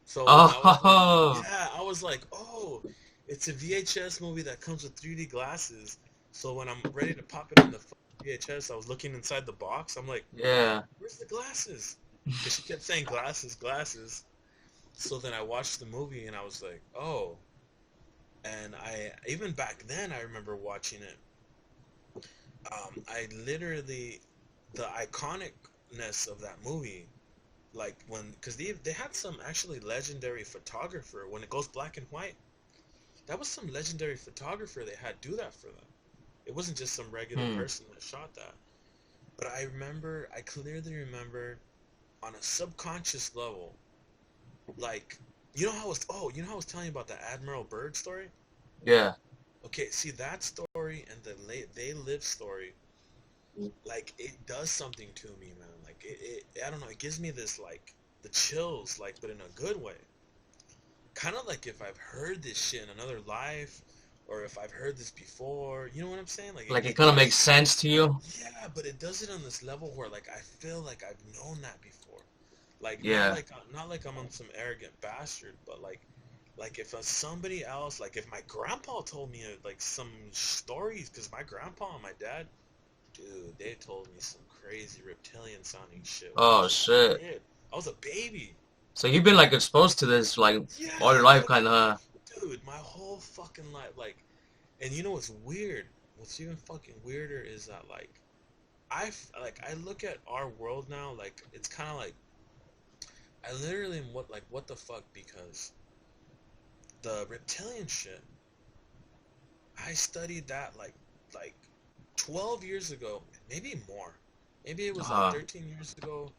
So when I was like, Oh, yeah, I was like, oh, it's a VHS movie that comes with 3D glasses. So when I'm ready to pop it on the VHS, I was looking inside the box. I'm like, yeah. where's the glasses? Because she kept saying glasses, glasses. So then I watched the movie and I was like, oh. And I even back then I remember watching it. I literally the iconicness of that movie, like when because they had some actually legendary photographer when it goes black and white. That was some legendary photographer they had do that for them. It wasn't just some regular Hmm. person that shot that. But I clearly remember on a subconscious level, like, you know how I was telling you about the Admiral Byrd story? Yeah. Okay, see that story and the They Live story, like, it does something to me, man. Like, I don't know, it gives me this, like, the chills, like, but in a good way. Kind of like if I've heard this shit in another life, or if I've heard this before, you know what I'm saying? Like, Like it it kind of does. makes sense to you. Yeah, but it does it on this level where like I feel like I've known that before. Like Yeah. not like I'm on some arrogant bastard, but like if somebody else, like if my grandpa told me like some stories, because my grandpa and my dad, dude, they told me some crazy reptilian sounding shit when I Oh was a shit. kid. I was a baby. So you've been like exposed to this like all your Yeah, life, kind of, huh? dude, my whole fucking life, like, and you know what's weird? What's even fucking weirder is that I look at our world now, like it's kind of like I literally am what the fuck, because the reptilian shit, I studied that like 12 years ago, maybe more. Maybe it was like Uh, 13 years ago.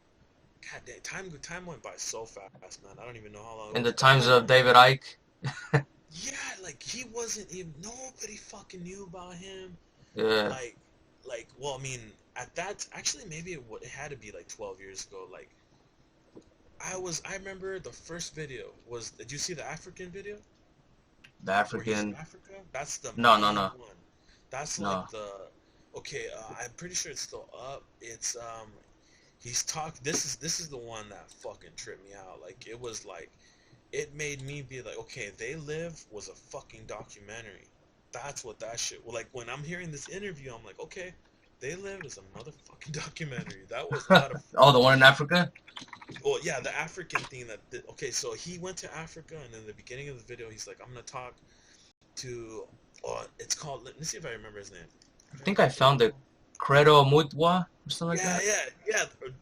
God damn, time went by so fast, man. I don't even know how long it in was. the But I times of remember, David Icke. yeah, like he wasn't even nobody fucking knew about him. Yeah. Like well, I mean, at that actually maybe it had to be like 12 years ago. Like I remember the first video was, did you see the African video The where he's in African. Africa? That's the No, no, main no, one. That's like no. okay, I'm pretty sure it's still up. It's this is the one that fucking tripped me out. Like it was like it made me be like, okay, They Live was a fucking documentary. That's what that shit. Well, like when I'm hearing this interview, I'm like, okay, They Live is a motherfucking documentary. That was not a Oh, the fucking. one in Africa? Well, yeah, the African thing okay, so he went to Africa, and in the beginning of the video, he's like, I'm gonna talk to. Oh, it's called. Let me see if I remember his name. I think I found it. Credo Mutwa or something like Yeah, that.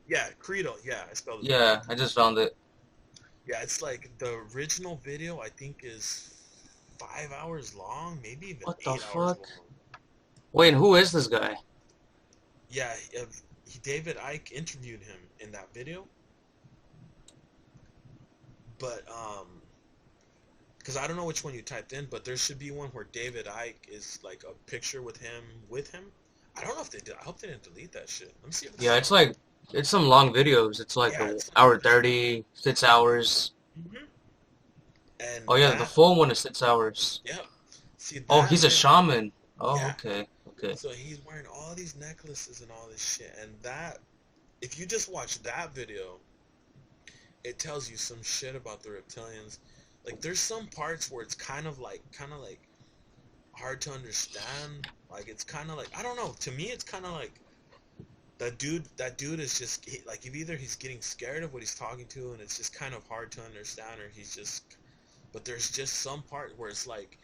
yeah. Credo. Yeah, I spelled it wrong. Yeah, I just found it. Yeah, it's like the original video, I think, is 5 hours long, maybe even What the 8 hours fuck? long. Wait, who is this guy? Yeah, David Icke interviewed him in that video, but because I don't know which one you typed in, but there should be one where David Icke is like a picture with him I don't know if they did. I hope they didn't delete that shit. Let me see if this Yeah, is it's on. like it's some long videos. It's like Yeah, a it's like hour this. 30, 6 hours. Hmm. And Oh yeah, the that, full one is 6 hours. yeah. See Oh, that he's a video? shaman. Oh, Yeah. okay, okay. So he's wearing all these necklaces and all this shit, and that, if you just watch that video, it tells you some shit about the reptilians. Like there's some parts where it's kind of like hard to understand. Like it's kind of like, I don't know. To me, it's kind of like that dude is just like, if either he's getting scared of what he's talking to, and it's just kind of hard to understand, or he's just. But there's just some part where it's like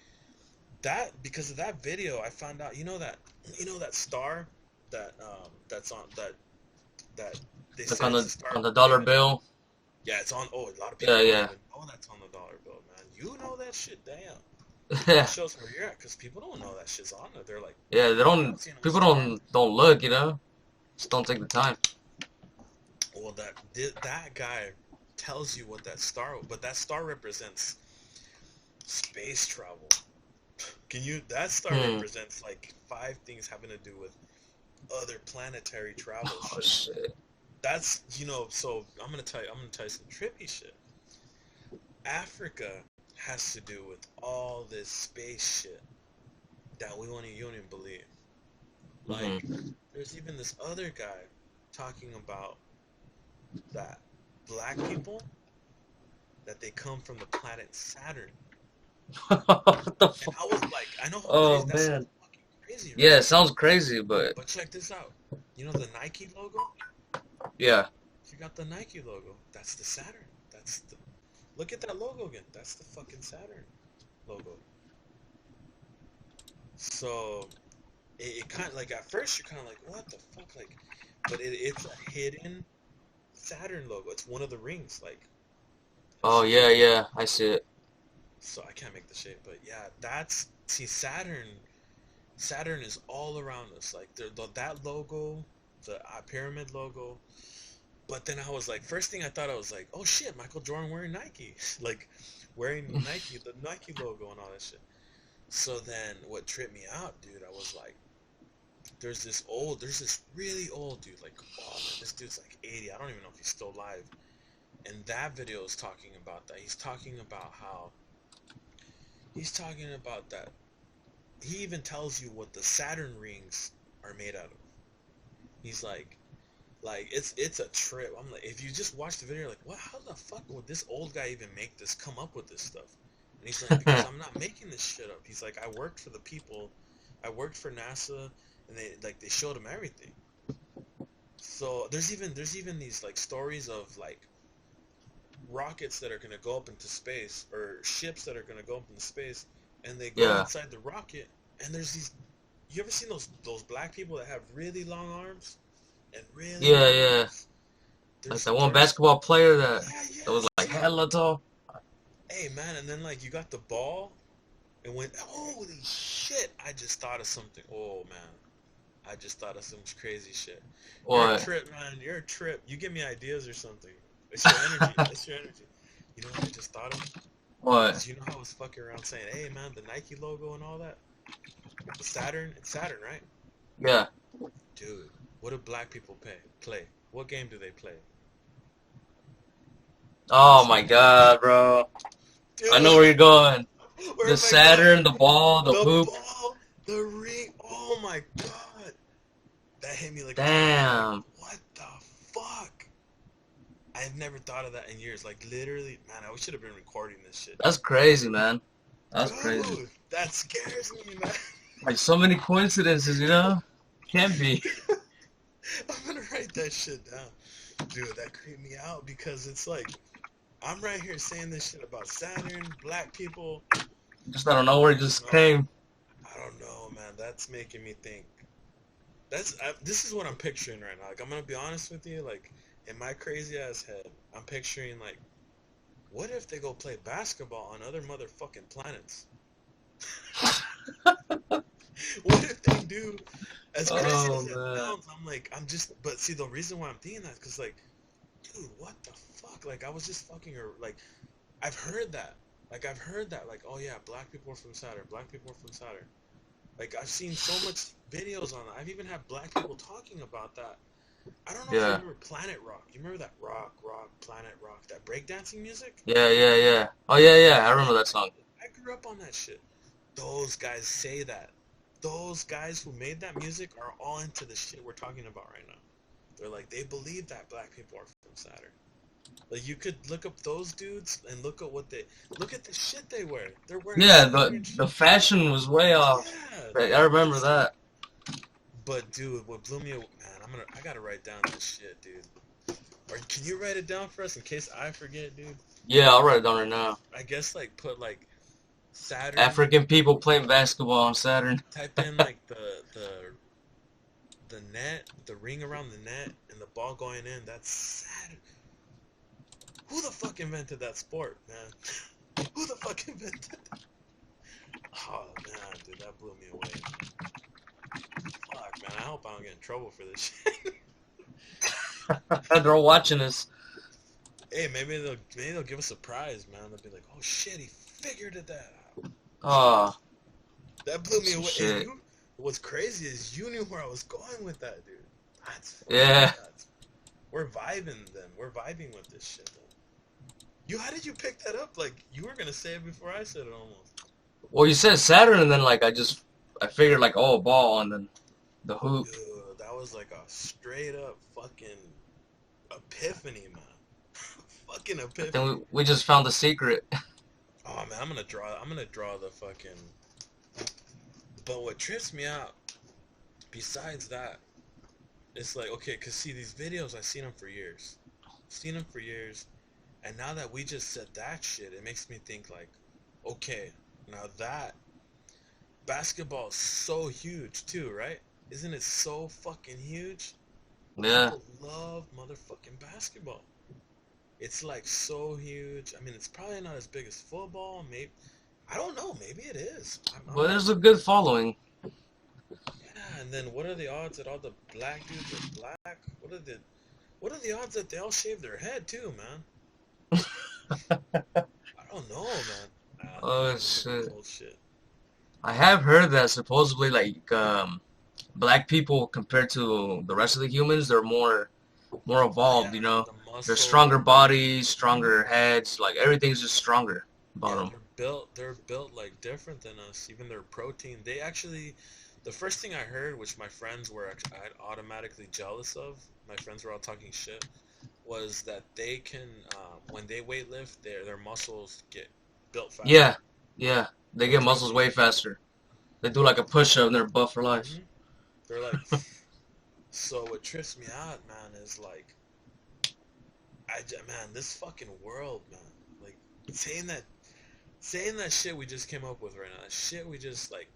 that, because of that video. I found out. You know that star that's on that they Like said it's a star on of the dollar David. bill. Yeah, it's on. Oh, a lot of people Yeah, don't yeah. even know that's on the dollar bill, man. You know that shit, damn. That Yeah, shows where you're at, because people don't know that shit's on there. They're like, yeah. They I don't. don't see no People star. don't look. You know, just don't take the time. Well, that guy tells you what that star, but that star represents space travel. That star Hmm. represents like five things having to do with other planetary travel Oh shit. shit. So I'm gonna tell you some trippy shit. Africa has to do with all this space shit that you don't even believe. Like, Hmm. there's even this other guy talking about that black people, that they come from the planet Saturn. What the And fuck? I was like, I know how crazy Oh that sounds man. fucking crazy, Yeah, right? it sounds crazy, but But check this out. You know the Nike logo? yeah. If you got the Nike logo, that's the Saturn. Look at that logo again. That's the fucking Saturn logo. So it kind of like at first you're kind of like, what the fuck, like, but it's a hidden Saturn logo. It's one of the rings, like, Oh see it? yeah, yeah, I see it. So I can't make the shape, but yeah, that's see Saturn. Saturn is all around us, like that logo, the pyramid logo. But then I was like, first thing I thought I was like, oh shit, Michael Jordan wearing Nike, like wearing Nike, the Nike logo and all that shit. So then what tripped me out, dude, I was like, there's this really old dude, like, oh man, this dude's like 80. I don't even know if he's still alive. And that video is talking about that. He's talking about that. He even tells you what the Saturn rings are made out of. He's like it's a trip. I'm like, if you just watch the video, you're like, what? How the fuck would this old guy even make this? Come up with this stuff? And he's like, because I'm not making this shit up. He's like, I worked for the people, I worked for NASA, and they showed him everything. So there's even these like stories of like rockets that are gonna go up into space or ships that are gonna go up into space, and they go Yeah, inside the rocket, and there's these. You ever seen those black people that have really long arms and really yeah, long yeah. legs? Like There's that one there's basketball player Yeah, that was yes, like yeah. hella tall. Hey man, and then like you got the ball and went, holy shit! I just thought of something. Oh man, I just thought of some crazy shit. You're a What? trip, man. You're a trip. You give me ideas or something. It's your energy. It's your energy. You know what I just thought of? What? Is you know how I was fucking around saying, hey man, the Nike logo and all that? The Saturn? It's Saturn, right? Yeah. Dude, what do black people play? What game do they play? Oh my Basketball. God, bro. I know Dude, where you're going. where The am I going? Saturn, the ball, the The hoop. ball, the ring. Oh my god. That hit me like a ton of bricks. Like, Damn. what the fuck? I've never thought of that in years. Like, literally, man, I should have been recording this shit, That's dude. crazy, man. That's crazy. Dude, that scares me, man. Like so many coincidences, you know? Can't be. I'm gonna write that shit down. Dude, that creeped me out because it's like, I'm right here saying this shit about Saturn, black people. Just out of I nowhere, it don't just know. came. I don't know, man. That's making me think. This is what I'm picturing right now. Like, I'm gonna be honest with you. Like, in my crazy ass head, I'm picturing like, what if they go play basketball on other motherfucking planets? What if they do? As crazy Oh as that man. sounds, I'm like, I'm just. But see, the reason why I'm thinking that is because, like, dude, what the fuck? Like, I was just fucking her. Like, I've heard that. Like, I've heard that. Like, oh yeah, black people are from Saturn. Black people are from Saturn. Like, I've seen so much videos on that. I've even had black people talking about that. I don't know if you Yeah. remember Planet Rock. You remember that Planet Rock, that breakdancing music? Yeah, yeah, yeah. Oh yeah, yeah. I Yeah, remember that song. I grew up on that shit. Those guys say that. Those guys who made that music are all into the shit we're talking about right now. They're like, they believe that black people are from Saturn. Like, you could look up those dudes and look at the shit they wear. They're wearing Yeah, Saturn the shit. fashion was way off. Yeah, I remember it's that. but dude, what blew me away, man, I gotta write down this shit, dude. Or can you write it down for us in case I forget, dude? Yeah, I'll write it down right now. I guess like put like Saturn, African people playing basketball on Saturn. type in like the net, the ring around the net, and the ball going in. That's Saturn. Who the fuck invented that sport, man? Who the fuck invented that? Oh man, dude, that blew me away. Fuck, man, I hope I don't get in trouble for this shit. They're watching us. Hey, maybe they'll give us a prize, man. They'll be like, oh shit, he figured it that out. Oh, That blew me some away. And shit. what's crazy is you knew where I was going with that, dude. That's fucking Yeah. nuts. We're vibing then. We're vibing with this shit then. How did you pick that up? Like, you were gonna say it before I said it almost. Well, you said Saturn, and then like I figured like oh ball, and then the hoop. Dude, that was like a straight up fucking epiphany, man. Fucking Then epiphany. we just found the secret. Oh man, I'm gonna draw the fucking. But what trips me out, besides that, it's like, okay, cause see these videos, I've seen them for years. Seen them for years, And now that we just said that shit, it makes me think like, okay, now that basketball is so huge too, right? Isn't it so fucking huge? Yeah. People love motherfucking basketball. It's like so huge. I mean, it's probably not as big as football. Maybe I don't know. Maybe it is. I'm But not. there's a good following. Yeah. And then what are the odds that all the black dudes are black? What are the odds that they all shave their head too, man? I don't know, man. I Oh think it's some shit. bullshit. I have heard that supposedly like black people compared to the rest of the humans, they're more Yeah, evolved, you know. the They're muscles. stronger bodies, stronger heads, like everything's just stronger about Yeah, them. they're built like different than us. Even their protein. They actually, the first thing I heard, which my friends were I automatically jealous of. My friends were all talking shit. Was that they can when they weight lift, their muscles get built faster. Yeah, yeah. They They'll get tell muscles me. way faster. They do They're like a push-up and they're buff for life. hmm they're like. So what trips me out, man, is like man, this fucking world, man. Like saying that saying that shit we just came up with right now. That shit we just like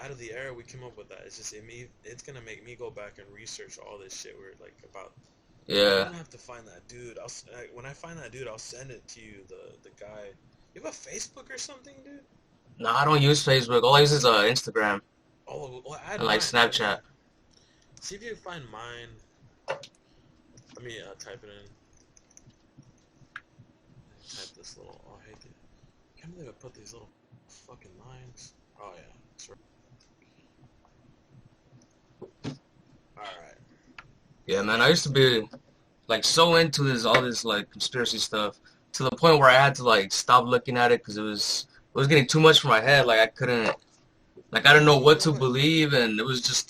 out of the air we came up with that. It's just it's gonna make me go back and research all this shit we're like about. I'm Yeah. gonna have to find that dude. When I find that dude, I'll send it to you. The guy. You have a Facebook or something, dude? No, I don't use Facebook. All I use is Instagram Oh, well, add and like mine. Add Snapchat. mine. See if you can find mine. Let me type it in. Type this little. Oh, I hate it. Can't believe I put these little fucking lines. Oh yeah, that's right. All right. Yeah, man. I used to be like so into this all this like conspiracy stuff to the point where I had to like stop looking at it because it was getting too much for my head. Like I couldn't like I didn't know You know what to what? believe and it was just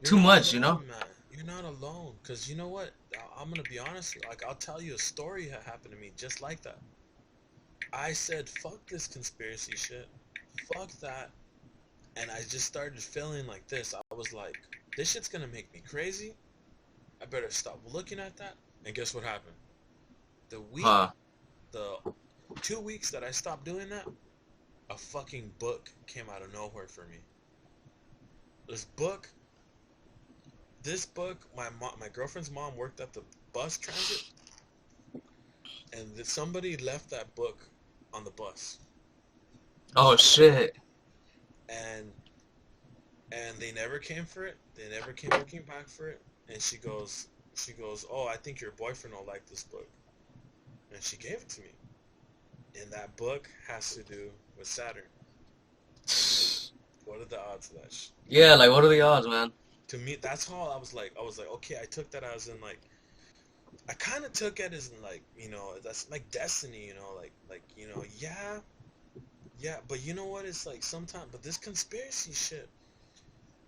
You're too not much, you know? alone, man. You're not alone. Cause you know what? I'm gonna be honest. Like I'll tell you a story that happened to me just like that. I said, "Fuck this conspiracy shit. Fuck that." And I just started feeling like this. I was like, "This shit's gonna make me crazy. I better stop looking at that." And guess what happened? The week, Huh. the 2 weeks that I stopped doing that, a fucking book came out of nowhere for me. This book, this book, my girlfriend's mom worked at the bus transit, and somebody left that book on the bus, Oh shit. and they never came for it. They never came looking back for it. And she goes, "Oh, I think your boyfriend will like this book," and she gave it to me. And that book has to do with Saturn. What are the odds of that? Yeah, like what are the odds, man? To me, that's how I was like, okay, I took that as in like, I kind of took it as in like, that's like destiny, yeah, yeah, but you know what? It's like sometimes, but this conspiracy shit.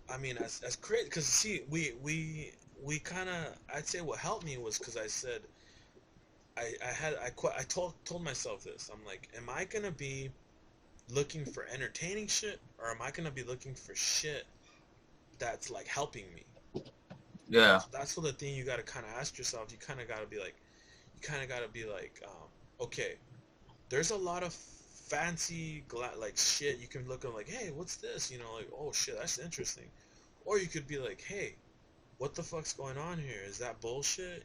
I mean, as crazy, because see, we kind of, I'd say what helped me was because I said, I told myself this. I'm like, am I gonna be looking for entertaining shit, or am I gonna be looking for shit that's like helping me? Yeah. So that's what the thing you gotta kind of ask yourself. You kind of gotta be like, okay, there's a lot of fancy like shit you can look at like, hey, what's this? Like, oh shit, that's interesting. Or you could be like, hey, what the fuck's going on here? Is that bullshit?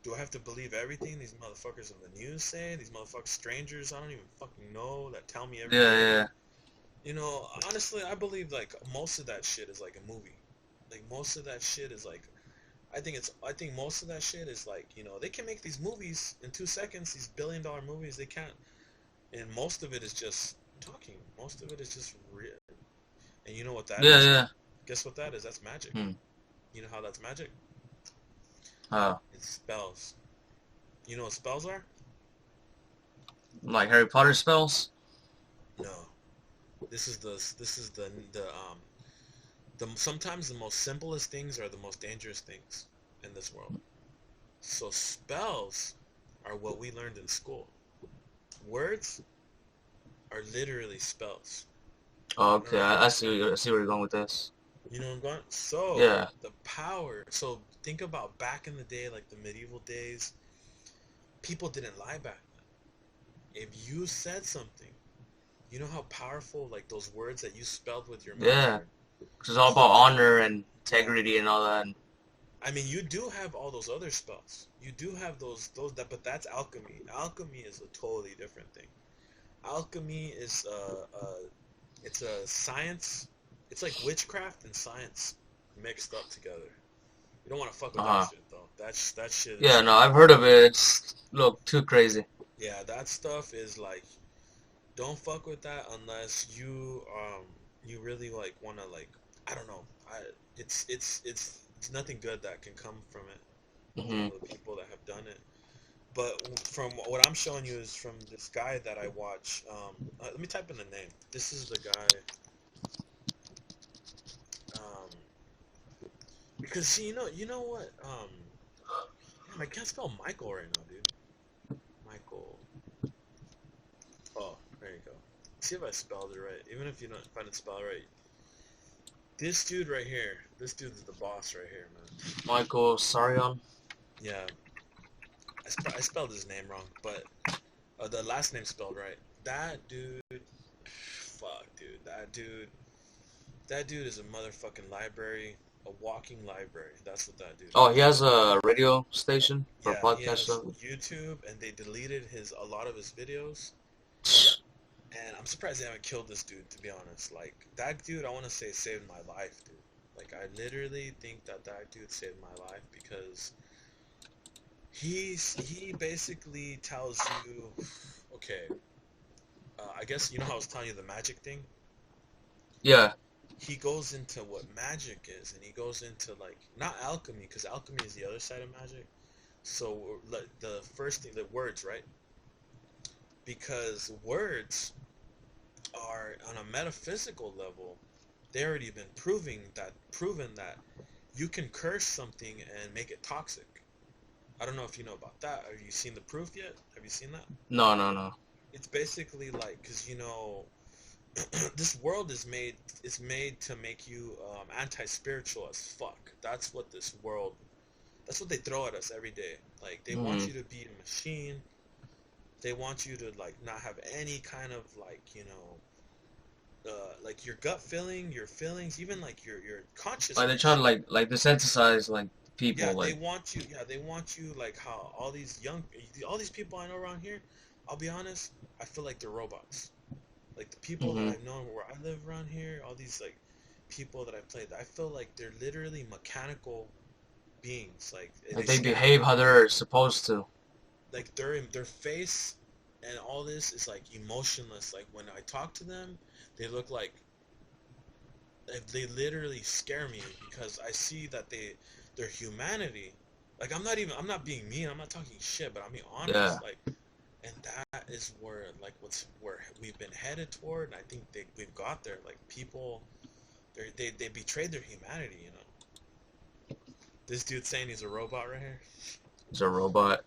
Do I have to believe everything these motherfuckers in the news say? These motherfuckers, strangers I don't even fucking know that tell me Yeah, everything. yeah. Honestly, I believe like most of that shit is like a movie. Like most of that shit is like, I think most of that shit is like, they can make these movies in 2 seconds, these billion-dollar movies. They can't, and most of it is just talking. Most of it is just real. And you know what that Yeah, is? yeah. Guess what that is? That's magic. Hmm. You know how that's magic? Uh, It's spells. You know what spells are? like Harry Potter spells? No. This is the sometimes the most simplest things are the most dangerous things in this world. So spells are what we learned in school. Words are literally spells. Oh, I don't okay. know if you I see where you're going with this. you know what I'm going. So Yeah. the power. So think about back in the day, like the medieval days. people didn't lie back then. If you said something, you know how powerful like those words that you spelled with your mouth Yeah, are. it's all about People, honor and yeah. integrity and all that. I mean, you do have all those other spells. You do have those that, but that's alchemy. Alchemy is a totally different thing. Alchemy is it's a science. It's like witchcraft and science mixed up together. You don't want to fuck with that Uh-huh. shit though. That shit Yeah, is no, I've heard of it. It's look too crazy. yeah. That stuff is like don't fuck with that unless you really like want to like I don't know. It's nothing good that can come from it from Hmm. the people that have done it. But from what I'm showing you is from this guy that I watch. Let me type in the name. This is the guy. Um, because see, you know what? Damn, I can't spell Michael right now, dude. Michael. Oh, there you go. See if I spelled it right. Even if you don't, if I didn't spell it right. This dude right here. This dude is the boss right here, man. Michael Sarion. Yeah, I spelled his name wrong, but the last name spelled right. That dude. Fuck, dude. That dude is a motherfucking library, a walking library. That's what that dude Oh, he is. has a radio station for Yeah, he podcast has stuff. YouTube, and they deleted a lot of his videos. And I'm surprised they haven't killed this dude. To be honest, like that dude, I want to say saved my life, dude. Like I literally think that dude saved my life because he basically tells you, okay, I guess you know how I was telling you the magic thing. Yeah, He goes into what magic is, and he goes into like not alchemy because alchemy is the other side of magic. So like the first thing, the words, right? Because words are on a metaphysical level, they already been proven that you can curse something and make it toxic. I don't know if you know about that. Have you seen the proof yet? Have you seen that? no, no, no. It's basically like because you know this world is made to make you anti-spiritual as fuck. That's what this world. That's what they throw at us every day. Like they want Hmm. you to be a machine. They want you to like not have any kind of like your gut feeling, your feelings, even like your Like they're trying to consciousness. like desensitize like Yeah, people. they Like, want you. Yeah, they want you like how all these people I know around here. I'll be honest. I feel like they're robots. Like the people that hmm, I've known where I live around here, all these like people that I played, I feel like they're literally mechanical beings. Like like they they scare me. behave how they're supposed to. Like their face and all this is like emotionless. Like when I talk to them, they look like they literally scare me because I see that their humanity. Like I'm not being mean. I'm not talking shit, but I'm being Yeah, honest. Like, and that is where like where we've been headed toward. And I think we've got there. Like people, they betrayed their humanity. You know, this dude saying he's a robot right here. it's a robot.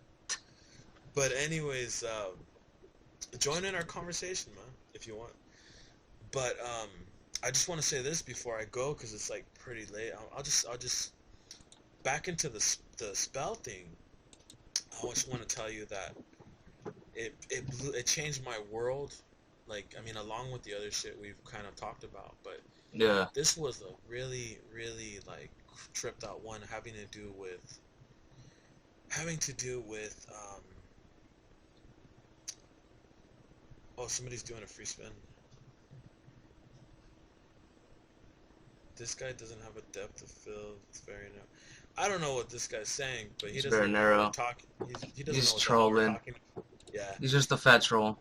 But anyways, join in our conversation, man, if you want. But I just want to say this before I go because it's like pretty late. I'll just back into the spell thing. I just want to tell you that it changed my world. Like I mean, along with the other shit we've kind of talked about, but Yeah, this was a really really like tripped out one having to do with oh, somebody's doing a free spin. This guy doesn't have a depth of field. It's very narrow. I don't know what this guy's saying, but he it's doesn't very know what we're narrow. talking. He doesn't know He's what the hell we're trolling. talking. Yeah, He's just a fat troll.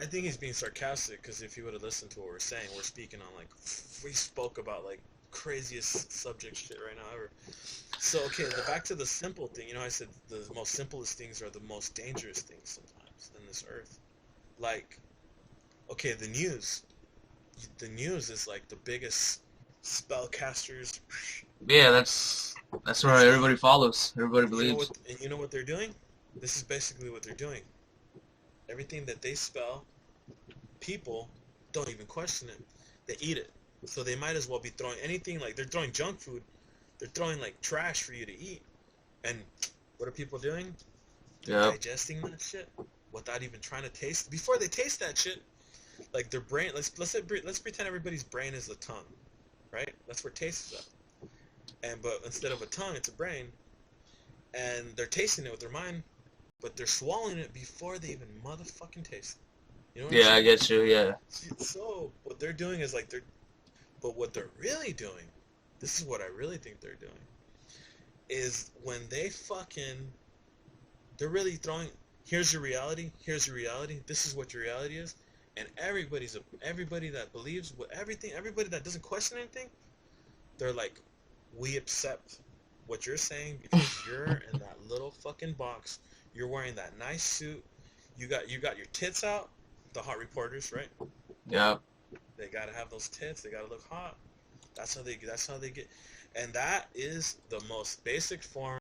I think he's being sarcastic because if you would have listened to what we're saying, we're speaking on like we spoke about like craziest subject shit right now ever. So okay, back to the simple thing. You know, I said the most simplest things are the most dangerous things sometimes in this earth. Like, okay, the news. The news is like the biggest spellcasters. Yeah, that's where It's the everybody follows. Everybody you know believes. what and you know what they're doing? This is basically what they're doing. Everything that they spell, people don't even question it. They eat it. So they might as well be throwing anything like they're throwing junk food. They're throwing like trash for you to eat. And what are people doing? Yep. digesting that shit without even trying to taste. Before they taste that shit, like their brain. Let's pretend everybody's brain is the tongue, right? That's where taste is at. And but instead of a tongue, it's a brain, and they're tasting it with their mind, but they're swallowing it before they even motherfucking taste it. You know what I'm Yeah, I saying? get you. Yeah. So what they're doing is like they're, but what they're really doing, this is what I really think they're doing, is when they fucking, they're really throwing, here's your reality, this is what your reality is, and everybody that believes what everything, everybody that doesn't question anything, they're like, we accept what you're saying because you're in that little fucking box, you're wearing that nice suit, you got your tits out, the hot reporters, right? Yep. They gotta have those tits. They gotta look hot. That's how they get. And that is the most basic form